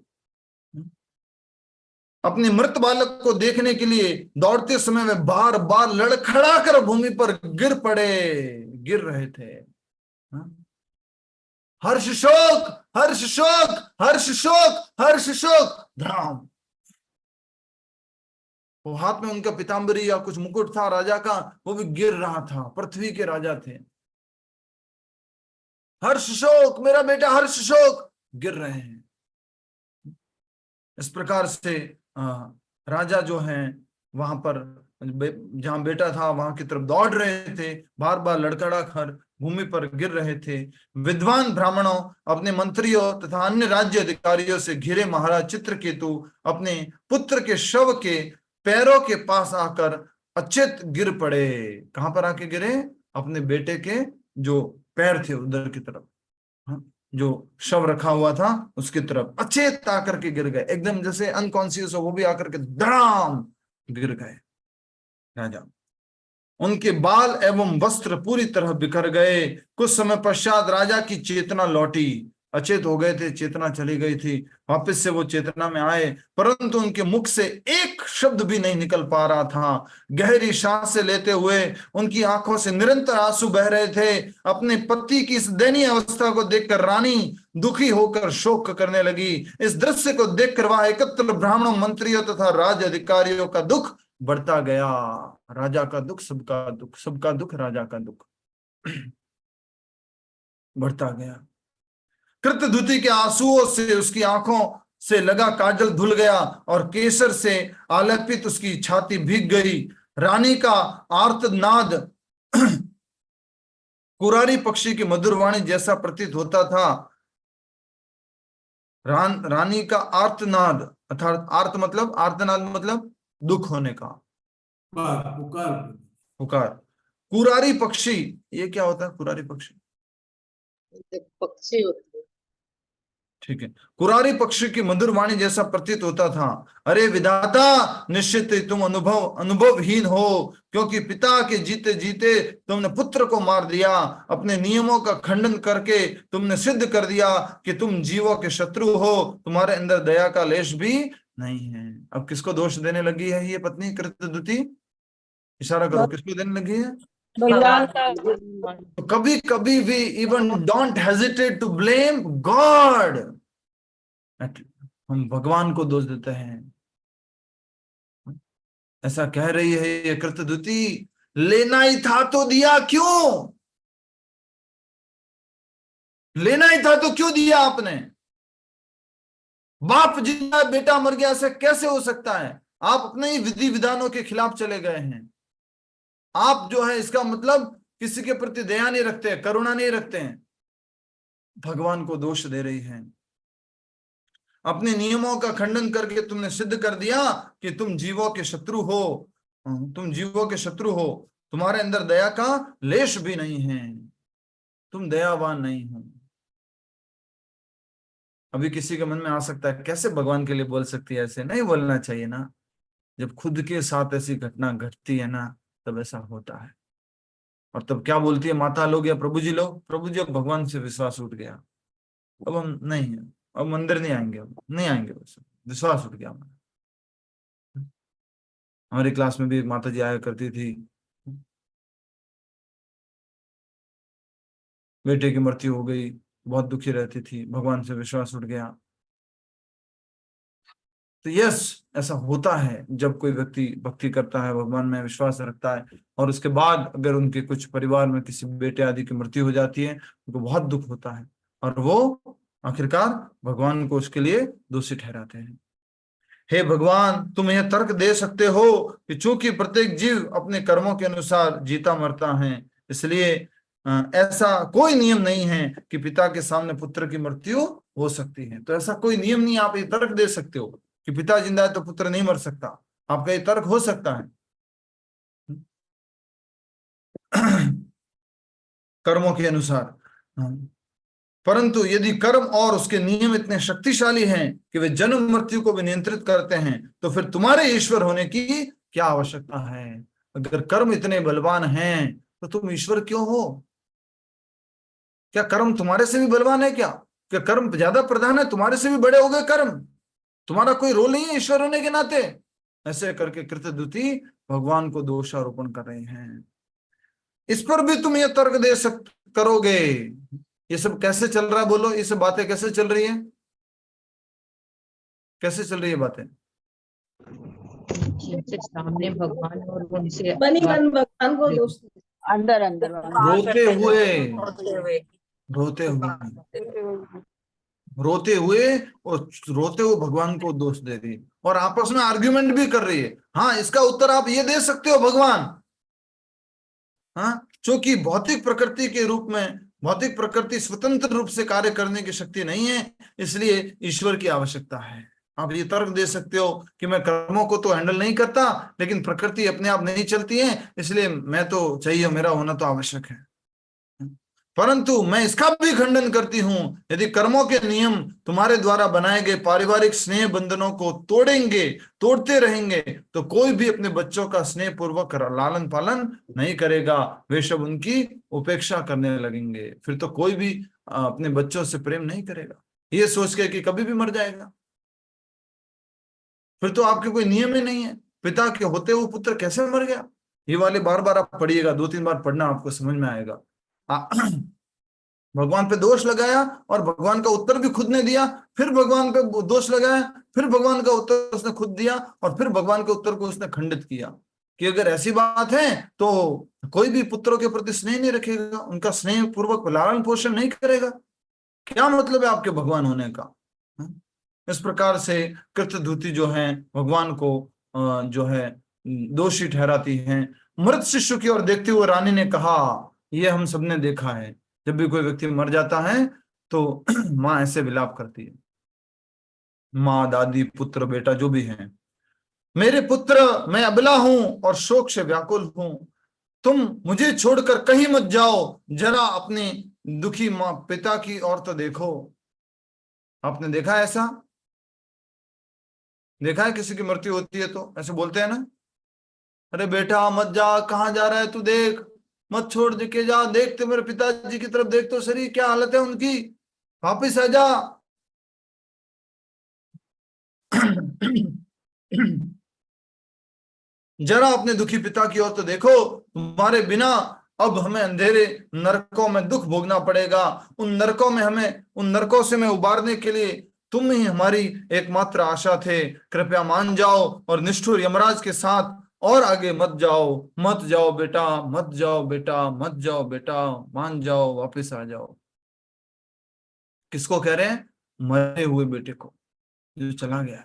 Speaker 1: अपने मृत बालक को देखने के लिए दौड़ते समय वे बार बार लड़खड़ा कर भूमि पर गिर रहे थे। हर्ष शोक, हर्ष शोक, हर्ष शोक, हर्ष शोक, धड़ाम। वो हाथ में उनका पीताम्बरी या कुछ मुकुट था राजा का, वो भी गिर रहा था, पृथ्वी के राजा थे। हर्ष शोक, मेरा बेटा हर्ष शोक, गिर रहे हैं। इस प्रकार से राजा जो है वहां पर जहां बेटा था वहां की तरफ दौड़ रहे थे, बार बार लड़खड़ा कर भूमि पर गिर रहे थे। विद्वान ब्राह्मणों अपने मंत्रियों तथा अन्य राज्य अधिकारियों से घिरे महाराज चित्रकेतु अपने पुत्र के शव के पैरों के पास आकर अचेत गिर पड़े। कहां पर आके गिरे? अपने बेटे के जो पैर थे उधर की तरफ, जो शव रखा हुआ था उसकी तरफ अचेत आकर के गिर गए, एकदम जैसे अनकॉन्शियस हो, वो भी आकर के धड़ाम गिर गए। राजा, उनके बाल एवं वस्त्र पूरी तरह बिखर गए। कुछ समय पश्चात राजा की चेतना लौटी। अचेत हो गए थे, चेतना चली गई थी, वापस से वो चेतना में आए, परंतु उनके मुख से एक शब्द भी नहीं निकल पा रहा था। गहरी सांसें लेते हुए उनकी आंखों से निरंतर आंसू बह रहे थे। अपने पति की इस दयनीय अवस्था को देखकर रानी दुखी होकर शोक करने लगी। इस दृश्य को देखकर वहां एकत्र ब्राह्मणों, मंत्रियों तथा राज्य अधिकारियों का दुख बढ़ता गया। राजा का दुख, सबका दुख, सबका दुख, राजा का दुख बढ़ता गया। कृतधुति के आंसुओं से उसकी आंखों से लगा काजल धुल गया और केसर से आलेपित उसकी छाती भीग गई। रानी का आर्तनाद कुरारी पक्षी की मधुर वाणी जैसा प्रतीत होता था। रानी का आर्तनाद, अर्थात आर्त मतलब, आर्तनाद मतलब दुख होने का,
Speaker 10: पुकार।
Speaker 1: पुकार। कुरारी पक्षी, ये क्या होता है कुरारी पक्षी?
Speaker 3: पक्षी होते,
Speaker 1: ठीक है। कुरारी पक्षी की मधुर वाणी जैसा प्रतीत होता था। अरे विधाता, निश्चित ही तुम अनुभवहीन हो, क्योंकि पिता के जीते जीते तुमने पुत्र को मार दिया। अपने नियमों का खंडन करके तुमने सिद्ध कर दिया कि तुम जीवों के शत्रु हो, तुम्हारे अंदर दया का लेश भी नहीं है। अब किसको दोष देने लगी है ये पत्नी कृतधुति? इशारा करो, किसको देने लगी है? तो कभी कभी we even don't hesitate to blame God. हम भगवान को दोष देते हैं। ऐसा कह रही है ये कृतधुति, लेना ही था तो दिया क्यों? लेना ही था तो क्यों दिया आपने? बाप जिंदा बेटा मर गया, ऐसा कैसे हो सकता है? आप अपने ही विधि विधानों के खिलाफ चले गए हैं। आप जो है इसका मतलब किसी के प्रति दया नहीं रखते, करुणा नहीं रखते हैं, भगवान को दोष दे रही है। अपने नियमों का खंडन करके तुमने सिद्ध कर दिया कि तुम जीवों के शत्रु हो, तुम जीवों के शत्रु हो, तुम्हारे अंदर दया का लेश भी नहीं है, तुम दयावान नहीं हो। अभी किसी के मन में आ सकता है कैसे भगवान के लिए बोल सकती है? ऐसे नहीं बोलना चाहिए ना। जब खुद के साथ ऐसी घटना घटती है ना, तब ऐसा होता है। और तब क्या बोलती है माता लोग या प्रभु जी लोग? प्रभु जी अब भगवान से विश्वास उठ गया, अब हम नहीं है, अब मंदिर नहीं आएंगे, अब नहीं आएंगे, बस विश्वास उठ गया हमारा। हमारी क्लास में भी एक माता जी आया करती थी, बेटे की मृत्यु हो गई, बहुत दुखी रहती थी, भगवान से विश्वास उठ गया। तो यस, ऐसा होता है जब कोई व्यक्ति भक्ति करता है, भगवान में विश्वास रखता है, और उसके बाद अगर उनके कुछ परिवार में किसी बेटे आदि की मृत्यु हो जाती है, उनको बहुत दुख होता है, और वो आखिरकार भगवान को उसके लिए दोषी ठहराते हैं। हे भगवान, तुम यह तर्क दे सकते हो कि चूंकि प्रत्येक जीव अपने कर्मों के अनुसार जीता मरता है, इसलिए ऐसा कोई नियम नहीं है कि पिता के सामने पुत्र की मृत्यु हो सकती है। तो ऐसा कोई नियम नहीं, आप ये तर्क दे सकते हो कि पिता जिंदा है तो पुत्र नहीं मर सकता, आपका ये तर्क हो सकता है कर्मों के अनुसार। परंतु यदि कर्म और उसके नियम इतने शक्तिशाली हैं कि वे जन्म मृत्यु को भी नियंत्रित करते हैं, तो फिर तुम्हारे ईश्वर होने की क्या आवश्यकता है? अगर कर्म इतने बलवान हैं तो तुम ईश्वर क्यों हो? क्या कर्म तुम्हारे से भी बलवान है? क्या कर्म ज्यादा प्रधान है? तुम्हारे से भी बड़े हो गए कर्म, तुम्हारा कोई रोल नहीं है ईश्वर होने के नाते? ऐसे करके कृतधुति भगवान को दोषारोपण कर रहे हैं। इस पर भी तुम ये तर्क दे करोगे ये सब कैसे चल रहा है? बोलो, ये सब बातें कैसे चल रही है? कैसे चल रही है बातें?
Speaker 4: जिनसे सामने भगवान और उनसे
Speaker 9: भगवान को दोष
Speaker 3: अंदर अंदर
Speaker 1: रोते हुए और रोते हुए भगवान को दोष दे रही है और आपस में आर्ग्यूमेंट भी कर रही है। हाँ, इसका उत्तर आप ये दे सकते हो, भगवान, हाँ, क्योंकि भौतिक प्रकृति के रूप में, भौतिक प्रकृति स्वतंत्र रूप से कार्य करने की शक्ति नहीं है, इसलिए ईश्वर की आवश्यकता है। आप ये तर्क दे सकते हो कि मैं कर्मों को तो हैंडल नहीं करता, लेकिन प्रकृति अपने आप नहीं चलती है, इसलिए मैं तो चाहिए, मेरा होना तो आवश्यक है। परंतु मैं इसका भी खंडन करती हूं, यदि कर्मों के नियम तुम्हारे द्वारा बनाए गए पारिवारिक स्नेह बंधनों को तोड़ते रहेंगे, तो कोई भी अपने बच्चों का स्नेह पूर्वक लालन पालन नहीं करेगा, वे सब उनकी उपेक्षा करने लगेंगे। फिर तो कोई भी अपने बच्चों से प्रेम नहीं करेगा, ये सोच के कि कभी भी मर जाएगा। फिर तो आपके कोई नियम ही नहीं है, पिता के होते हुए पुत्र कैसे मर गया। ये वाले बार बार आप पढ़िएगा, 2-3 बार पढ़ना, आपको समझ में आएगा। भगवान पे दोष लगाया और भगवान का उत्तर भी खुद ने दिया, फिर भगवान पे दोष लगाया, फिर भगवान का उत्तर उसने खुद दिया, और फिर भगवान के उत्तर को उसने खंडित किया कि अगर ऐसी बात है तो कोई भी पुत्रों के प्रति स्नेह नहीं रखेगा, उनका स्नेह पूर्वक लालन पोषण नहीं करेगा। क्या मतलब है आपके भगवान होने का? इस प्रकार से कृतधूति जो है भगवान को जो है दोषी ठहराती हैं। मृत शिशु की ओर देखते हुए रानी ने कहा, यह हम सबने देखा है, जब भी कोई व्यक्ति मर जाता है तो माँ ऐसे विलाप करती है, माँ, दादी, पुत्र, बेटा जो भी है, मेरे पुत्र, मैं अबला हूं और शोक से व्याकुल हूं, तुम मुझे छोड़कर कहीं मत जाओ, जरा अपने दुखी माँ पिता की ओर तो देखो। आपने देखा ऐसा? देखा है किसी की मृत्यु होती है तो ऐसे बोलते हैं ना, अरे बेटा मत जा, कहाँ जा रहा है तू, देख, मत छोड़ के जा, देख तो मेरे पिताजी की तरफ देख तो सही, क्या हालत है उनकी, वापिस आ जा। जरा अपने दुखी पिता की ओर तो देखो, तुम्हारे बिना अब हमें अंधेरे नरकों में दुख भोगना पड़ेगा। उन नरकों से मैं उबारने के लिए तुम ही हमारी एकमात्र आशा थे। कृपया मान जाओ और निष्ठुर यमराज के साथ और आगे मत जाओ बेटा, मत जाओ बेटा, मान जाओ, वापस आ जाओ। किसको कह रहे हैं? मरे हुए बेटे को, जो चला गया।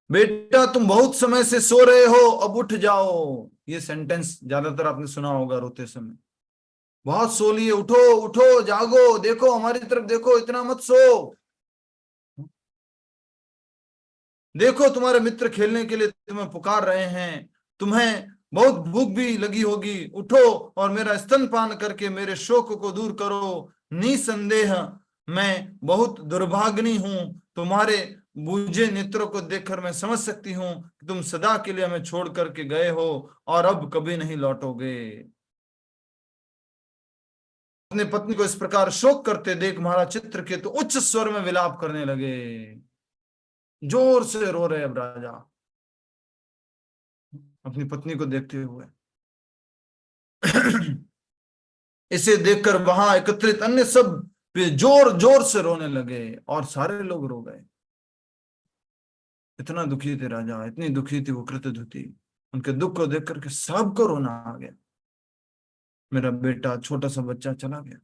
Speaker 1: बेटा तुम बहुत समय से सो रहे हो, अब उठ जाओ। ये सेंटेंस ज्यादातर आपने सुना होगा रोते समय, बहुत सो लिए, उठो, जागो, देखो हमारी तरफ देखो, इतना मत सो, देखो तुम्हारे मित्र खेलने के लिए तुम्हें पुकार रहे हैं, तुम्हें बहुत भूख भी लगी होगी, उठो और मेरा स्तनपान करके मेरे शोक को दूर करो। निसंदेह मैं बहुत दुर्भाग्नी हूं, तुम्हारे बूझे नेत्रों को देखकर मैं समझ सकती हूँ कि तुम सदा के लिए हमें छोड़ करके गए हो और अब कभी नहीं लौटोगे। अपने पत्नी को इस प्रकार शोक करते देख महाराज चित्रकेतु तो उच्च स्वर में विलाप करने लगे, जोर से रो रहे अब राजा अपनी पत्नी को देखते हुए। इसे देखकर वहां एकत्रित अन्य सब जोर जोर से रोने लगे और सारे लोग रो गए। इतना दुखी थे राजा, इतनी दुखी थी वो कृतधूति, उनके दुख को देख करके सबको रोना आ गया, मेरा बेटा छोटा सा बच्चा चला गया।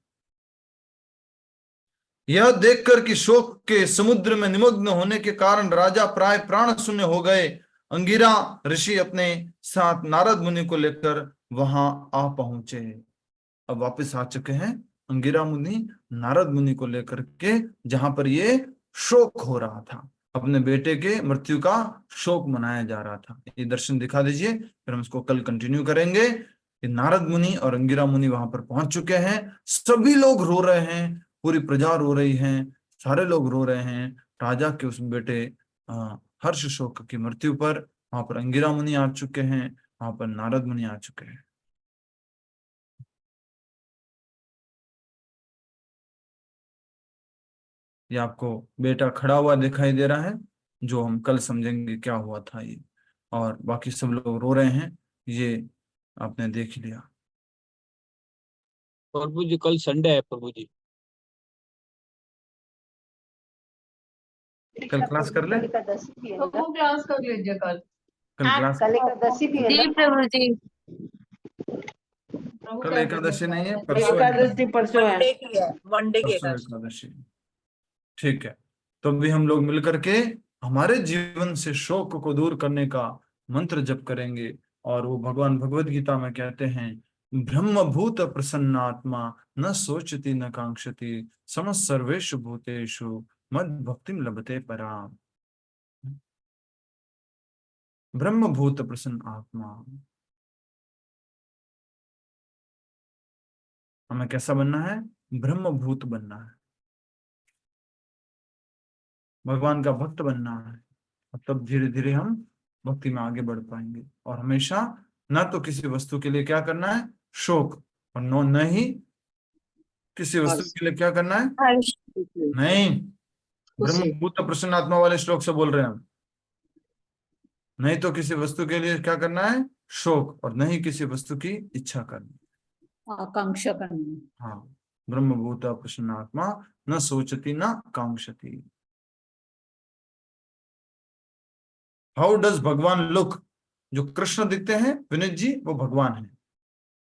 Speaker 1: यह देखकर कि शोक के समुद्र में निमग्न होने के कारण राजा प्राय प्राण शून्य हो गए, अंगिरा ऋषि अपने साथ नारद मुनि को लेकर वहां आ पहुंचे। अब वापस आ चुके हैं अंगिरा मुनि नारद मुनि को लेकर के, जहां पर ये शोक हो रहा था, अपने बेटे के मृत्यु का शोक मनाया जा रहा था। ये दर्शन दिखा दीजिए, फिर हम इसको कल कंटिन्यू करेंगे। कि नारद मुनि और अंगिरा मुनि वहां पर पहुंच चुके हैं, सभी लोग रो रहे हैं, पूरी प्रजा रो रही है, सारे लोग रो रहे हैं राजा के उस बेटे हर्ष शोक की मृत्यु पर। वहां पर अंगिरा मुनि आ चुके हैं, वहां पर नारद मुनि आ चुके हैं। ये आपको बेटा खड़ा हुआ दिखाई दे रहा है, जो हम कल समझेंगे क्या हुआ था ये, और बाकी सब लोग रो रहे हैं, ये आपने देख लिया।
Speaker 12: प्रभु जी कल संडे है प्रभु जी।
Speaker 1: कल क्लास कर ले,
Speaker 9: तो वो क्लास कर लीजिए कल।
Speaker 1: कल क्लास,
Speaker 3: कल एकादशी भी है
Speaker 7: जी
Speaker 3: ना।
Speaker 7: प्रभु जी।
Speaker 1: कल एकादशी नहीं है, परसों
Speaker 5: एकादशी परसों है।
Speaker 1: परसों एकादशी। ठीक है, तो अभी हम लोग मिलकर के हमारे जीवन से शोक को दूर करने का मंत्र जप करेंगे। और वो भगवान भगवत गीता में कहते हैं, ब्रह्मभूत प्रसन्नात्मा न सोचति न कांक्षति समस्त सर्वेषु भूतेषु मद भक्तिम लभते पराम। ब्रह्मभूत प्रसन्न आत्मा, हमें कैसा बनना है? ब्रह्मभूत बनना है, भगवान का भक्त बनना है। और तब धीरे धीरे हम भक्ति में आगे बढ़ पाएंगे। और हमेशा ना तो किसी वस्तु के लिए क्या करना है? शोक, और न ही किसी वस्तु के लिए क्या करना है? नहीं, ब्रह्मभूत प्रसन्न आत्मा वाले श्लोक से बोल रहे हैं हम। नहीं तो किसी वस्तु के लिए क्या करना है? शोक, और नहीं किसी वस्तु की इच्छा करनी,
Speaker 2: आकांक्षा करनी।
Speaker 1: हाँ, ब्रह्मभूत प्रसन्न आत्मा न सोचती न कांक्षति। हाउ डज भगवान लुक? जो कृष्ण दिखते हैं विनीत जी, वो भगवान है।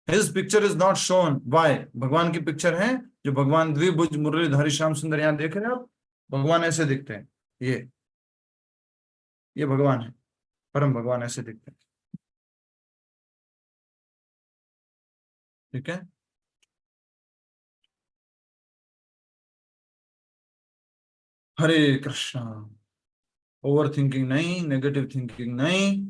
Speaker 1: His picture is not shown. Why? भगवान की पिक्चर है, जो भगवान द्विभुज मुरलीधरी श्याम सुंदर, यहाँ देख रहे हैं आप, भगवान ऐसे दिखते हैं। ये भगवान है, परम भगवान ऐसे दिखते हैं। ठीक है, हरे कृष्णा। ओवर थिंकिंग नहीं, नेगेटिव थिंकिंग नहीं।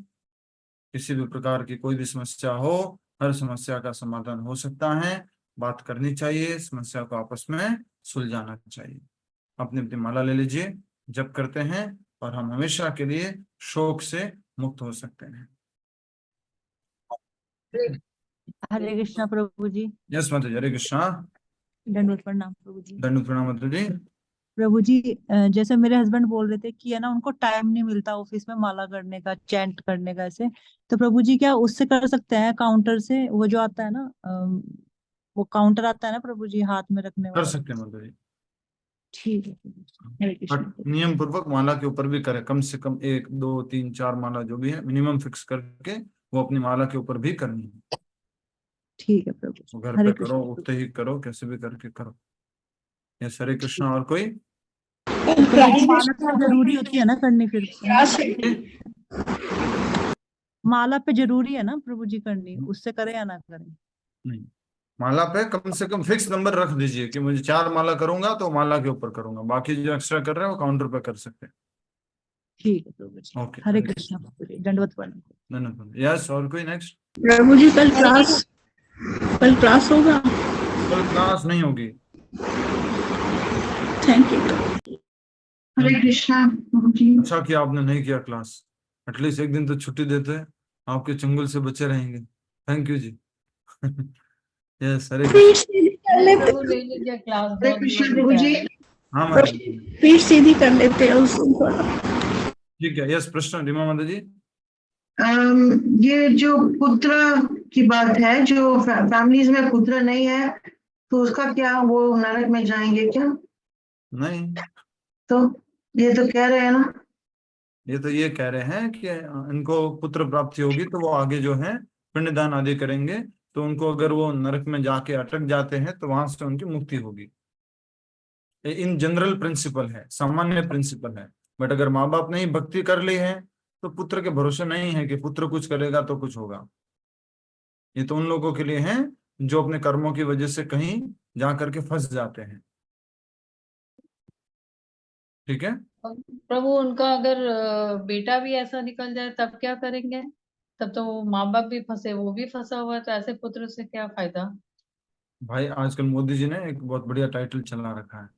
Speaker 1: किसी भी प्रकार की कोई भी समस्या हो, हर समस्या का समाधान हो सकता है। बात करनी चाहिए, समस्या को आपस में सुलझाना चाहिए। अपनी अपनी माला ले लीजिए, जप करते हैं, और हम हमेशा के लिए शोक से मुक्त हो सकते हैं।
Speaker 13: हरे कृष्णा प्रभु जी।
Speaker 1: यस माता जी, हरे कृष्णा।
Speaker 13: दंडवत प्रणाम प्रभु जी।
Speaker 1: दंडवत प्रणाम माता जी।
Speaker 13: प्रभु जी, जैसे मेरे हस्बैंड बोल रहे थे कि है ना, उनको टाइम नहीं मिलता ऑफिस में माला करने का, चैंट करने का, ऐसे तो प्रभु जी क्या उससे कर सकते हैं? काउंटर से वो जो आता है ना, वो काउंटर आता है ना प्रभु जी, हाथ में रखने
Speaker 1: कर
Speaker 13: वाला।
Speaker 1: सकते हैं माता जी।
Speaker 13: ठीक है प्रभु जी, हरे कृष्णा।
Speaker 1: बट नियम पूर्वक माला के ऊपर भी करें, कम से कम 1 2 3 4 माला जो भी है मिनिमम फिक्स करके वो अपनी माला के ऊपर भी करनी है।
Speaker 13: ठीक है प्रभु जी,
Speaker 1: घर
Speaker 13: हरे
Speaker 1: पे करो, उठते ही करो, कैसे भी करके करो। यस, हरे कृष्णा। और कोई?
Speaker 13: माला पे जरूरी होती है ना करनी फिर? माला पे जरूरी है ना प्रभु जी करनी, उससे करे या ना करें?
Speaker 1: नहीं, माला पे कम से कम फिक्स नंबर रख दीजिए कि मुझे 4 माला करूंगा तो माला के ऊपर करूंगा, बाकी जो एक्स्ट्रा कर रहे हैं वो काउंटर पे कर सकते हैं।
Speaker 13: ठीक है प्रभु जी,
Speaker 1: ओके,
Speaker 13: हरे कृष्णा प्रभु जी, दंडवत प्रणाम।
Speaker 1: धन्यवाद। यस, और कोई नेक्स्ट?
Speaker 4: प्रभु जी कल क्लास होगा?
Speaker 1: कल क्लास नहीं होगी।
Speaker 4: Thank you. हरे कृष्णा प्रभु जी।
Speaker 1: अच्छा किया आपने नहीं किया क्लास, एटलीस्ट एक दिन तो छुट्टी देते, आपके चंगुल से बचे रहेंगे। थैंक यू जी। यस, हरे
Speaker 9: प्रभु ले लीजिए क्लास।
Speaker 4: हरे कृष्ण प्रभु जी।
Speaker 1: हाँ मैडम,
Speaker 4: पीठ सीधी कर लेते हैं उसको।
Speaker 1: ठीक है। यस, प्रश्न रीमा माता जी।
Speaker 4: ये जो पुत्र की बात है, जो फैमिलीज में पुत्र नहीं है तो उसका क्या, वो नरक में जाएंगे क्या?
Speaker 1: नहीं,
Speaker 4: तो ये तो कह रहे हैं ना,
Speaker 1: ये तो ये कह रहे हैं कि इनको पुत्र प्राप्ति होगी तो वो आगे जो है पिंडदान आदि करेंगे, तो उनको अगर वो नरक में जाके अटक जाते हैं तो वहां से उनकी मुक्ति होगी। इन जनरल प्रिंसिपल है, सामान्य प्रिंसिपल है। बट अगर माँ बाप ने ही भक्ति कर ली है तो पुत्र के भरोसे नहीं है कि पुत्र कुछ करेगा तो कुछ होगा। ये तो उन लोगों के लिए है जो अपने कर्मों की वजह से कहीं जा करके फंस जाते हैं। ठीक है
Speaker 9: प्रभु, उनका अगर बेटा भी ऐसा निकल जाए तब क्या करेंगे? तब तो माँ बाप भी फंसे, वो भी फंसा हुआ है, तो ऐसे पुत्र से क्या फायदा?
Speaker 1: भाई, आजकल मोदी जी ने एक बहुत बढ़िया टाइटल चला रखा है,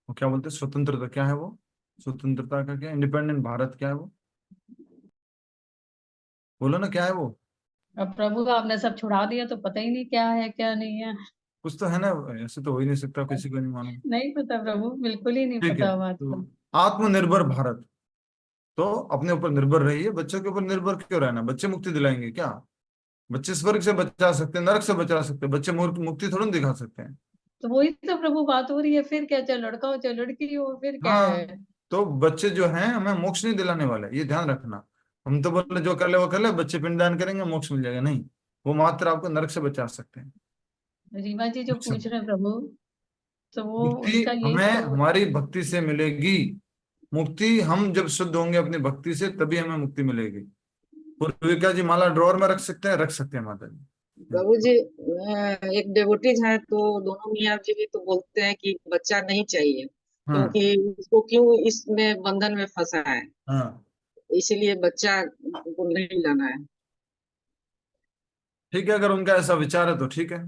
Speaker 1: वो क्या बोलते हैं, स्वतंत्रता क्या है, वो स्वतंत्रता का क्या, इंडिपेंडेंट भारत क्या है, वो बोलो ना क्या है वो।
Speaker 9: अब प्रभु आपने सब छुड़ा दिया तो पता ही नहीं क्या है क्या नहीं है।
Speaker 1: कुछ तो है ना, ऐसे तो हो ही नहीं सकता, किसी को नहीं मालूम।
Speaker 9: नहीं पता प्रभु, बिल्कुल ही नहीं
Speaker 1: ठीक है,
Speaker 9: पता बात
Speaker 1: तो
Speaker 9: को।
Speaker 1: आत्मनिर्भर भारत, तो अपने ऊपर निर्भर रहिए। बच्चों के ऊपर निर्भर क्यों रहना? बच्चे मुक्ति दिलाएंगे क्या? बच्चे स्वर्ग से बचा सकते हैं, नरक से बचा सकते हैं, बच्चे मुक्ति थोड़ा दिखा सकते हैं।
Speaker 2: तो वही तो प्रभु बात हो रही है, फिर क्या, चाहे लड़का हो चाहे लड़की हो, फिर क्या
Speaker 1: हाँ,
Speaker 2: है।
Speaker 1: तो बच्चे जो हैं हमें मोक्ष नहीं दिलाने वाले, ये ध्यान रखना। हम तो बोले जो कर ले वो कर ले, बच्चे पिंडदान करेंगे मोक्ष मिल जाएगा, नहीं, वो मात्र आपको नरक से बचा सकते हैं।
Speaker 2: रीमा जी जो पूछ रहे हैं प्रभु, तो वो
Speaker 1: मुक्ति
Speaker 2: उनका यही
Speaker 1: हमें
Speaker 2: तो,
Speaker 1: हमारी भक्ति से मिलेगी। मुक्ति हम जब शुद्ध होंगे अपनी भक्ति से, तभी हमें मुक्ति मिलेगी। पूर्विका जी माला ड्रॉर में रख सकते हैं, रख सकते हैं माता जी।
Speaker 3: प्रभु जी, एक डेवोटीज है तो दोनों मियाँ जी भी तो बोलते हैं कि बच्चा नहीं चाहिए,
Speaker 1: हाँ
Speaker 3: क्योंकि उसको क्यों इसमें बंधन में फंसा है,
Speaker 1: हाँ,
Speaker 3: इसलिए बच्चा को नहीं लाना है।
Speaker 1: ठीक है, अगर उनका ऐसा विचार है तो ठीक है।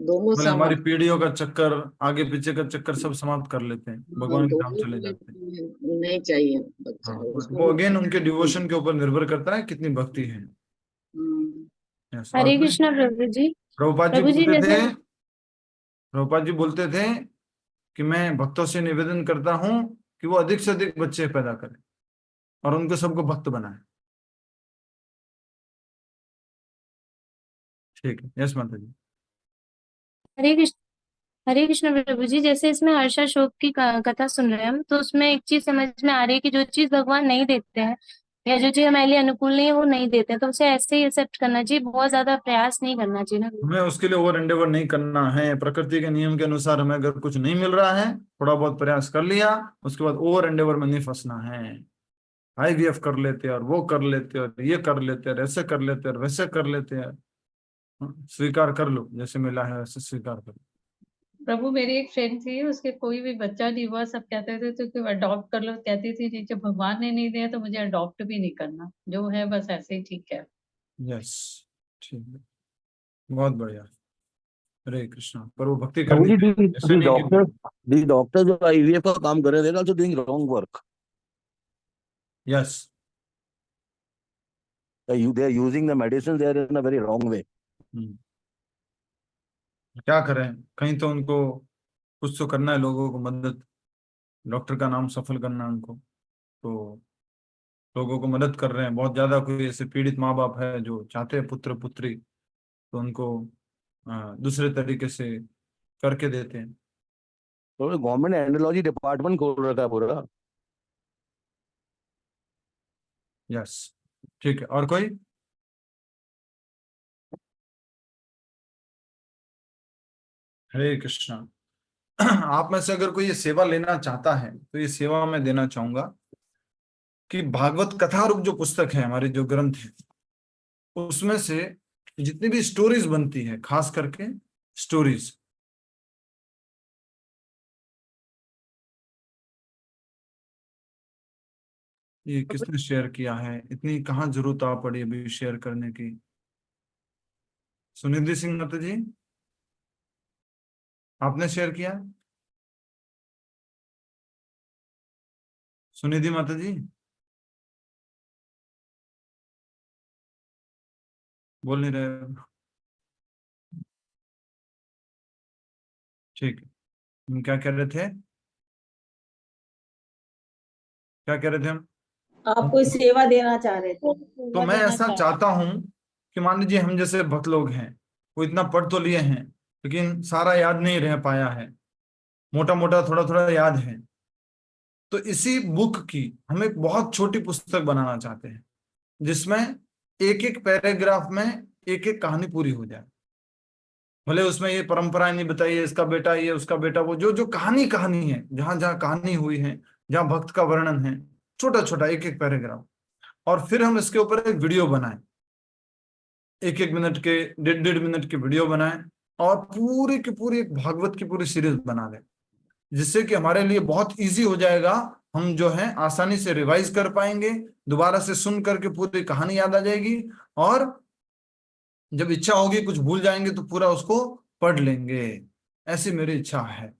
Speaker 3: दोनों
Speaker 1: बोले हमारी
Speaker 3: सहमत,
Speaker 1: पीढ़ियों का चक्कर, आगे पीछे का चक्कर सब समाप्त कर लेते हैं, भगवान के धाम
Speaker 3: दोनों
Speaker 1: चले जाते हैं।
Speaker 3: नहीं चाहिए बच्चा,
Speaker 1: हाँ,
Speaker 3: उसको
Speaker 1: वो अगेन उनके डिवोशन के ऊपर निर्भर करता है कितनी भक्ति है। यस, और
Speaker 7: हरे
Speaker 1: कोई?
Speaker 7: कृष्णा प्रभु जी।
Speaker 1: प्रभुपाद जी
Speaker 7: प्रभु जी
Speaker 1: बोलते
Speaker 7: जैसे
Speaker 1: थे, प्रभुपाद जी बोलते थे कि मैं भक्तों से निवेदन करता हूं कि वो अधिक से अधिक बच्चे पैदा करें और उनको सबको भक्त बनाए। ठीक है, यस माता जी।
Speaker 7: हरे कृष्ण, हरे कृष्ण प्रभु जी। जैसे इसमें हर्षा शोक की कथा सुन रहे हैं हम, तो उसमें एक चीज समझ में आ रही है कि जो चीज भगवान नहीं देते हैं या जो चीज हमारे लिए अनुकूल नहीं है वो नहीं देते हैं, तो उसे ऐसे ही एक्सेप्ट करना चाहिए, बहुत ज्यादा प्रयास नहीं करना चाहिए ना।
Speaker 1: हमें उसके लिए ओवर एंडेवर नहीं करना है। प्रकृति के नियम के अनुसार हमें अगर कुछ नहीं मिल रहा है, थोड़ा बहुत प्रयास कर लिया, उसके बाद ओवर एंडेवर में नहीं फंसना है। IVF कर लेते हैं और वो कर लेते हैं और ये कर लेते हैं, ऐसे कर लेते हैं और वैसे कर लेते हैं। स्वीकार कर लो, जैसे मिला है वैसे स्वीकार कर लो।
Speaker 2: प्रभु मेरी एक फ्रेंड थी, उसके कोई भी बच्चा नहीं हुआ, सब कहते थे तो कि अडॉप्ट कर लो, कहती थी नहीं, जब भगवान ने नहीं दिया तो मुझे अडॉप्ट भी नहीं करना, जो है बस ऐसे ही ठीक है।
Speaker 1: यस, ठीक है, बहुत बढ़िया। हरे कृष्णा। पर वो भक्ति
Speaker 14: प्रभु
Speaker 1: करनी
Speaker 14: जी,
Speaker 1: चाहिए, ऐसे नहीं कि
Speaker 14: दी डॉक्टर जो IVF का काम कर रहे थे, also doing wrong work.
Speaker 1: Yes,
Speaker 14: They are using the medicines, they are in a very wrong way.
Speaker 1: क्या करें, कहीं तो उनको कुछ तो करना है, लोगों को मदद, डॉक्टर का नाम सफल करना है उनको, तो लोगों को मदद कर रहे हैं बहुत ज्यादा। कोई ऐसे पीड़ित माँ बाप है जो चाहते हैं पुत्र पुत्री, तो उनको दूसरे तरीके से करके देते हैं।
Speaker 14: तो गवर्नमेंट ने एंडोलॉजी डिपार्टमेंट खोल रखा है पूरा।
Speaker 1: यस, ठीक है, और कोई? हरे कृष्णा। आप में से अगर कोई ये सेवा लेना चाहता है तो ये सेवा मैं देना चाहूंगा कि भागवत कथा रूप जो पुस्तक है, हमारे जो ग्रंथ है, उसमें से जितनी भी स्टोरीज बनती है, खास करके स्टोरीज, ये किसने शेयर किया है? इतनी कहाँ जरूरत आ पड़ी अभी शेयर करने की? सुनिधि सिंह माता जी, आपने शेयर किया? सुनिधि माता जी बोल नहीं रहे। ठीक है, हम क्या कह रहे थे, क्या कह रहे थे हम?
Speaker 15: आप कोई सेवा देना चाह रहे थे।
Speaker 1: तो मैं ऐसा चाहता हूं कि मान लीजिए हम जैसे भक्त लोग हैं, वो इतना पढ़ तो लिए हैं लेकिन सारा याद नहीं रह पाया है, मोटा मोटा थोड़ा थोड़ा याद है, तो इसी बुक की हम एक बहुत छोटी पुस्तक बनाना चाहते हैं जिसमें एक एक पैराग्राफ में एक एक कहानी पूरी हो जाए। भले उसमें ये परंपराएं नहीं बताइए, इसका बेटा ये, उसका बेटा वो, जो जो कहानी है, जहां जहां कहानी हुई है, जहां भक्त का वर्णन है, छोटा छोटा एक एक पैराग्राफ, और फिर हम इसके ऊपर एक वीडियो बनाएं, एक एक मिनट के, 1.5 मिनट के वीडियो बनाएं, और पूरी की पूरी एक भागवत की पूरी सीरीज बना दें, जिससे कि हमारे लिए बहुत इजी हो जाएगा। हम जो है आसानी से रिवाइज कर पाएंगे, दोबारा से सुन करके पूरी कहानी याद आ जाएगी, और जब इच्छा होगी कुछ भूल जाएंगे तो पूरा उसको पढ़ लेंगे। ऐसी मेरी इच्छा है।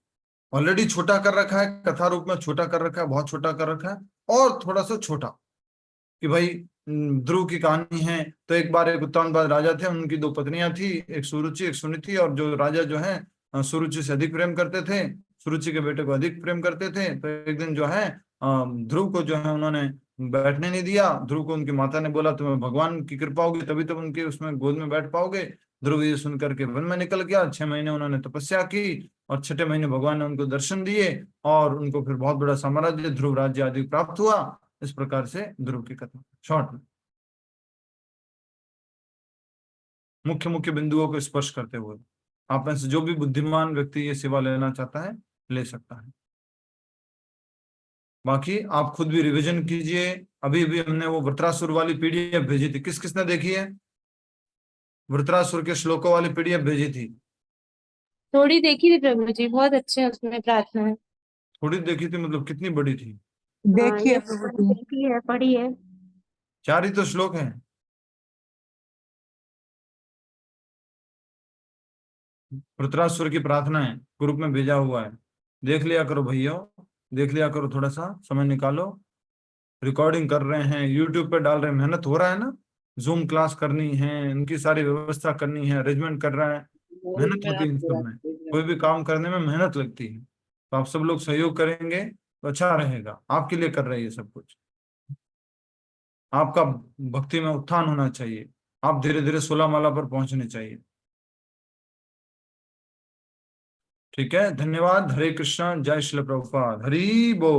Speaker 1: ऑलरेडी छोटा कर रखा है, कथा रूप में छोटा कर रखा है, बहुत छोटा कर रखा है, और थोड़ा सा छोटा कि भाई ध्रुव की कहानी है तो एक बार एक उत्तानपाद राजा थे, उनकी 2 पत्नियां थी, एक सुरुचि एक सुनीति, और जो राजा जो है सुरुचि से अधिक प्रेम करते थे, सुरुचि के बेटे को अधिक प्रेम करते थे। तो एक दिन जो है ध्रुव को जो है उन्होंने बैठने नहीं दिया ध्रुव को। उनकी माता ने बोला तुम्हें भगवान की कृपा होगी तभी तुम उनके उसमें गोद में बैठ पाओगे। ध्रुव ये सुन करके वन में निकल गया। 6 महीने उन्होंने तपस्या की और 6ठे महीने भगवान ने उनको दर्शन दिए और उनको फिर बहुत बड़ा साम्राज्य ध्रुव राज्य आदि प्राप्त हुआ। इस प्रकार से ध्रुव की कथा शॉर्ट में मुख्य मुख्य बिंदुओं को स्पर्श करते हुए। आप में से जो भी बुद्धिमान व्यक्ति ये सेवा लेना चाहता है ले सकता है। बाकी आप खुद भी रिवीजन कीजिए। अभी भी हमने वो वृत्रासुर वाली पीडीएफ भेजी थी, किस किसने देखी है? वृत्रासुर के श्लोकों वाली पीडीएफ भेजी थी।
Speaker 7: थोड़ी देखी थी प्रभु जी, बहुत अच्छे उसमें प्रार्थना है।
Speaker 1: थोड़ी देखी थी मतलब कितनी बड़ी थी?
Speaker 13: देखिए
Speaker 7: ये
Speaker 13: प्रभु जी।
Speaker 7: देखी है, पढ़ी है।
Speaker 1: 4 ही तो श्लोक हैं। वृत्रासुर की प्रार्थना है, ग्रुप में भेजा हुआ है, देख लिया करो भैया, देख लिया करो, थोड़ा सा समय निकालो। रिकॉर्डिंग कर रहे हैं, यूट्यूब पे डाल रहे हैं, मेहनत हो रहा है ना। जूम क्लास करनी है, इनकी सारी व्यवस्था करनी है, अरेंजमेंट कर रहा है, मेहनत होती है इन सब में। कोई भी काम करने में मेहनत लगती है, तो आप सब लोग सहयोग करेंगे तो अच्छा रहेगा। आपके लिए कर रहे हैं ये सब कुछ। आपका भक्ति में उत्थान होना चाहिए, आप धीरे धीरे 16 माला पर पहुंचने चाहिए। ठीक है, धन्यवाद। हरे कृष्णा, जय श्री प्रभुपाद, हरि बोल।